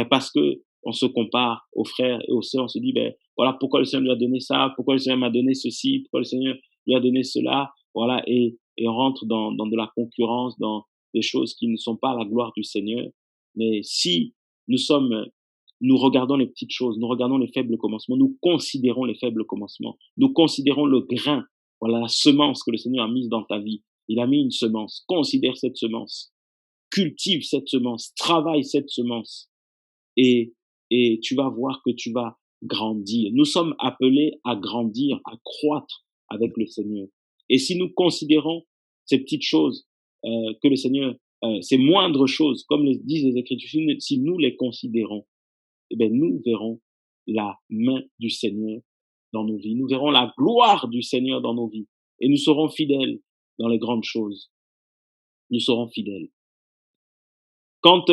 parce que on se compare aux frères et aux sœurs. On se dit, voilà pourquoi le Seigneur lui a donné ça, pourquoi le Seigneur m'a donné ceci, pourquoi le Seigneur lui a donné cela, voilà, et on rentre dans de la concurrence, dans des choses qui ne sont pas à la gloire du Seigneur. Mais si nous regardons les petites choses, nous regardons les faibles commencements, nous considérons les faibles commencements, nous considérons le grain, voilà la semence que le Seigneur a mise dans ta vie. Il a mis une semence. Considère cette semence. Cultive cette semence. Travaille cette semence. Et tu vas voir que tu vas grandir. Nous sommes appelés à grandir, à croître avec le Seigneur. Et si nous considérons ces petites choses que le Seigneur, ces moindres choses, comme disent les Écritures, si nous les considérons, eh bien, nous verrons la main du Seigneur dans nos vies. Nous verrons la gloire du Seigneur dans nos vies. Et nous serons fidèles dans les grandes choses. Nous serons fidèles. Quand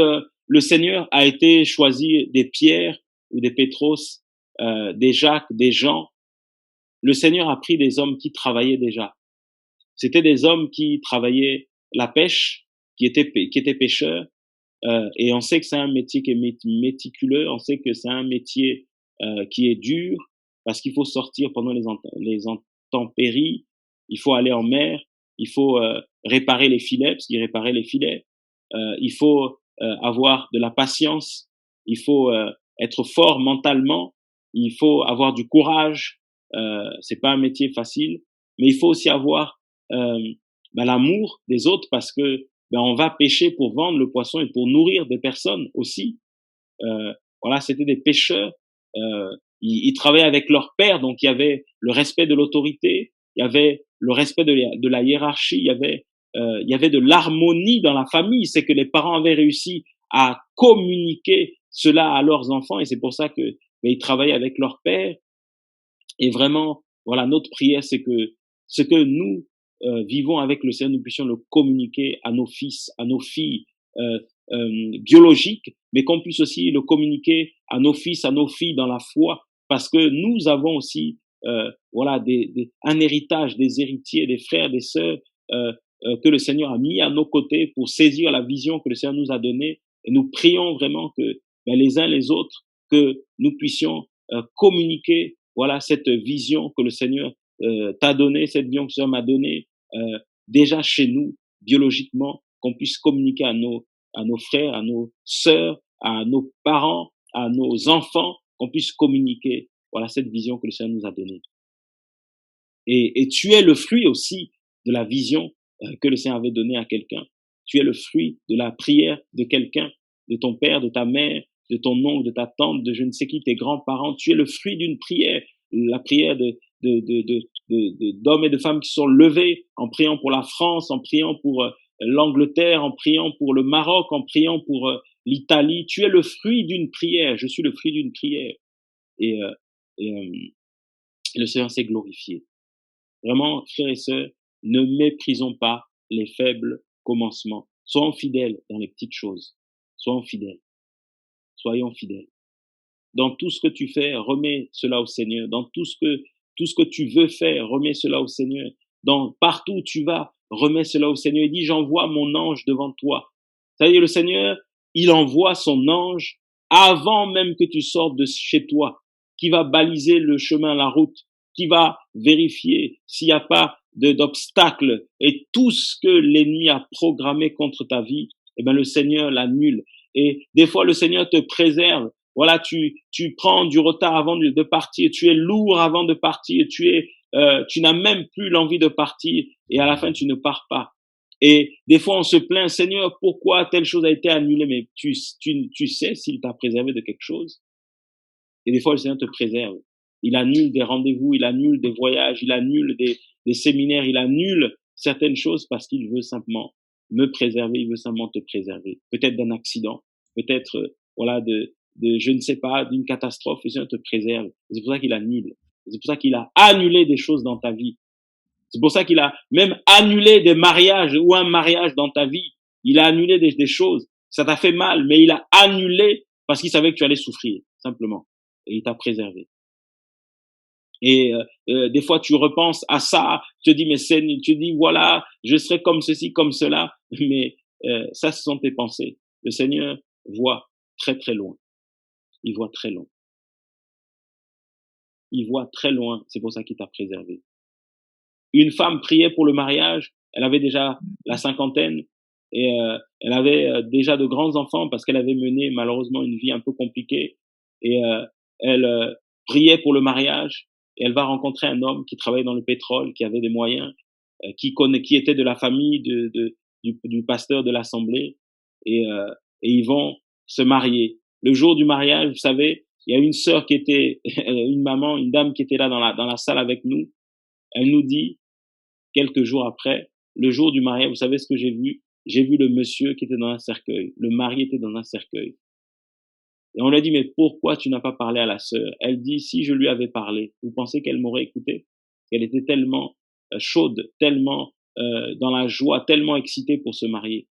le Seigneur a été choisi des Pierre ou des Pétros, des Jacques, des Jean, le Seigneur a pris des hommes qui travaillaient déjà. C'était des hommes qui travaillaient la pêche, qui étaient pêcheurs, et on sait que c'est un métier qui est méticuleux, on sait que c'est un métier qui est dur, parce qu'il faut sortir pendant les intempéries, il faut aller en mer, il faut réparer les filets, parce qu'ils réparaient les filets, il faut avoir de la patience, il faut être fort mentalement, il faut avoir du courage, c'est pas un métier facile, mais il faut aussi avoir l'amour des autres, parce que on va pêcher pour vendre le poisson et pour nourrir des personnes aussi. Voilà, c'était des pêcheurs. Ils travaillaient avec leur père, donc il y avait le respect de l'autorité, il y avait le respect de la hiérarchie, il y avait de l'harmonie dans la famille. C'est que les parents avaient réussi à communiquer cela à leurs enfants, et c'est pour ça que ils travaillaient avec leur père. Et vraiment, voilà, notre prière, c'est que ce que nous vivons avec le Seigneur, nous puissions le communiquer à nos fils, à nos filles biologiques, mais qu'on puisse aussi le communiquer à nos fils, à nos filles dans la foi, parce que nous avons aussi voilà un héritage, des héritiers, des frères, des sœurs que le Seigneur a mis à nos côtés pour saisir la vision que le Seigneur nous a donnée. Et nous prions vraiment que les uns les autres, que nous puissions communiquer voilà cette vision que le Seigneur t'a donnée, cette vision que le Seigneur m'a donnée déjà chez nous, biologiquement, qu'on puisse communiquer à nos frères, à nos sœurs, à nos parents, à nos enfants, qu'on puisse communiquer voilà cette vision que le Seigneur nous a donnée. Et tu es le fruit aussi de la vision que le Seigneur avait donnée à quelqu'un. Tu es le fruit de la prière de quelqu'un, de ton père, de ta mère, de ton oncle, de ta tante, de je ne sais qui, tes grands-parents. Tu es le fruit d'une prière, la prière d'hommes et de femmes qui sont levés en priant pour la France, en priant pour l'Angleterre, en priant pour le Maroc, en priant pour l'Italie. Tu es le fruit d'une prière. Je suis le fruit d'une prière. Et le Seigneur s'est glorifié. Vraiment, frères et sœurs, ne méprisons pas les faibles commencements. Soyons fidèles dans les petites choses. Soyons fidèles. Soyons fidèles. Dans tout ce que tu fais, remets cela au Seigneur. Dans tout ce que tu veux faire, remets cela au Seigneur. Partout où tu vas, remets cela au Seigneur. Il dit, j'envoie mon ange devant toi. C'est-à-dire, le Seigneur, il envoie son ange avant même que tu sortes de chez toi, qui va baliser le chemin, la route, qui va vérifier s'il n'y a pas d'obstacles, et tout ce que l'ennemi a programmé contre ta vie, le Seigneur l'annule. Et des fois, le Seigneur te préserve. Voilà, tu prends du retard avant de partir, tu es lourd avant de partir, tu n'as même plus l'envie de partir, et à la fin, tu ne pars pas. Et des fois, on se plaint, Seigneur, pourquoi telle chose a été annulée? Mais tu sais s'il t'a préservé de quelque chose. Et des fois, le Seigneur te préserve. Il annule des rendez-vous, il annule des voyages, il annule des séminaires, il annule certaines choses parce qu'il veut simplement me préserver, il veut simplement te préserver. Peut-être d'un accident, peut-être voilà de je ne sais pas, d'une catastrophe, le Seigneur te préserve. C'est pour ça qu'il annule. C'est pour ça qu'il a annulé des choses dans ta vie. C'est pour ça qu'il a même annulé des mariages ou un mariage dans ta vie. Il a annulé des choses. Ça t'a fait mal, mais il a annulé parce qu'il savait que tu allais souffrir, simplement. Et il t'a préservé. Et des fois, tu repenses à ça, tu te dis, mais Seigneur, tu dis, voilà, je serai comme ceci, comme cela. Mais ça, ce sont tes pensées. Le Seigneur voit très, très loin. Il voit très loin. Il voit très loin. C'est pour ça qu'il t'a préservé. Une femme priait pour le mariage. Elle avait déjà la cinquantaine et elle avait déjà de grands enfants parce qu'elle avait mené malheureusement une vie un peu compliquée. Et elle priait pour le mariage. Et elle va rencontrer un homme qui travaillait dans le pétrole, qui avait des moyens, qui était de la famille du pasteur de l'assemblée. Et ils vont se marier. Le jour du mariage, vous savez, il y a une sœur qui était, une maman, une dame qui était là dans la salle avec nous. Elle nous dit, quelques jours après, le jour du mariage, vous savez ce que j'ai vu? J'ai vu le monsieur qui était dans un cercueil. Le mari était dans un cercueil. Et on lui a dit, mais pourquoi tu n'as pas parlé à la sœur? Elle dit, si je lui avais parlé, vous pensez qu'elle m'aurait écouté? Elle était tellement chaude, tellement dans la joie, tellement excitée pour se marier.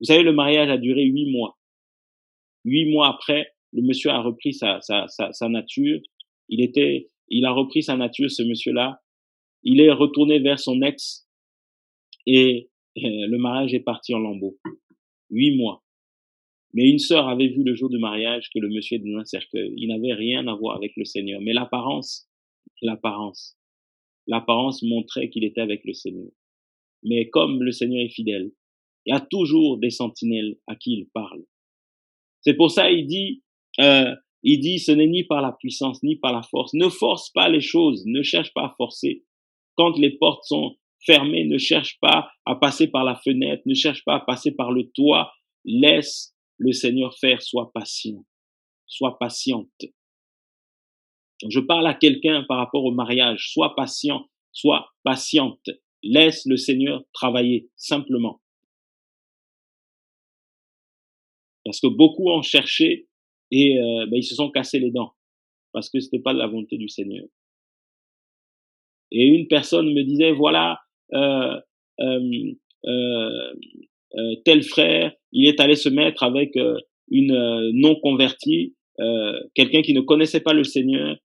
Vous savez, le mariage a duré 8 mois. 8 mois après, le monsieur a repris sa nature. Il a repris sa nature, ce monsieur-là. Il est retourné vers son ex et le mariage est parti en lambeaux. 8 mois. Mais une sœur avait vu le jour du mariage que le monsieur était dans un cercueil. Il n'avait rien à voir avec le Seigneur. Mais l'apparence montrait qu'il était avec le Seigneur. Mais comme le Seigneur est fidèle, il y a toujours des sentinelles à qui il parle. C'est pour ça il dit, ce n'est ni par la puissance ni par la force. Ne force pas les choses, ne cherche pas à forcer. Quand les portes sont fermées, ne cherche pas à passer par la fenêtre, ne cherche pas à passer par le toit. Laisse le Seigneur faire, sois patient, sois patiente. Je parle à quelqu'un par rapport au mariage, sois patient, sois patiente. Laisse le Seigneur travailler, simplement. Parce que beaucoup ont cherché et ils se sont cassés les dents parce que c'était pas la volonté du Seigneur. Et une personne me disait, voilà, tel frère, il est allé se mettre avec une non convertie, quelqu'un qui ne connaissait pas le Seigneur,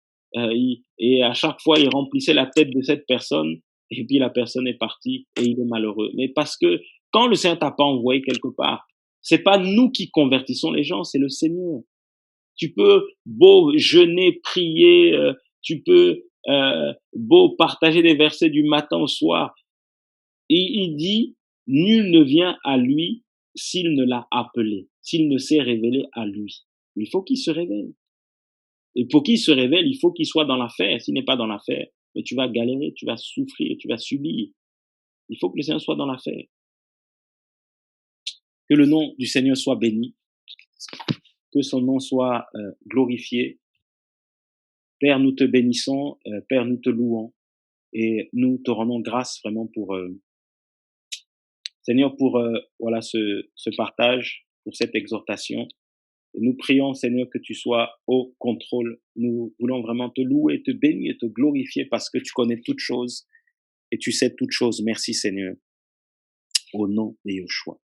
et à chaque fois il remplissait la tête de cette personne, et puis la personne est partie et il est malheureux. Mais parce que quand le Seigneur t'a pas envoyé quelque part, c'est pas nous qui convertissons les gens, c'est le Seigneur. Tu peux beau jeûner, prier, tu peux beau partager des versets du matin au soir. Et il dit, nul ne vient à lui s'il ne l'a appelé, s'il ne s'est révélé à lui. Il faut qu'il se révèle. Et pour qu'il se révèle, il faut qu'il soit dans l'affaire. S'il n'est pas dans l'affaire, mais tu vas galérer, tu vas souffrir, tu vas subir. Il faut que le Seigneur soit dans l'affaire. Que le nom du Seigneur soit béni. Que son nom soit glorifié. Père, nous te bénissons. Père, nous te louons. Et nous te rendons grâce vraiment pour, Seigneur, pour voilà ce partage, pour cette exhortation. Et nous prions, Seigneur, que tu sois au contrôle. Nous voulons vraiment te louer, te bénir et te glorifier parce que tu connais toutes choses et tu sais toutes choses. Merci, Seigneur. Au nom de Yeshua.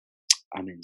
Amen.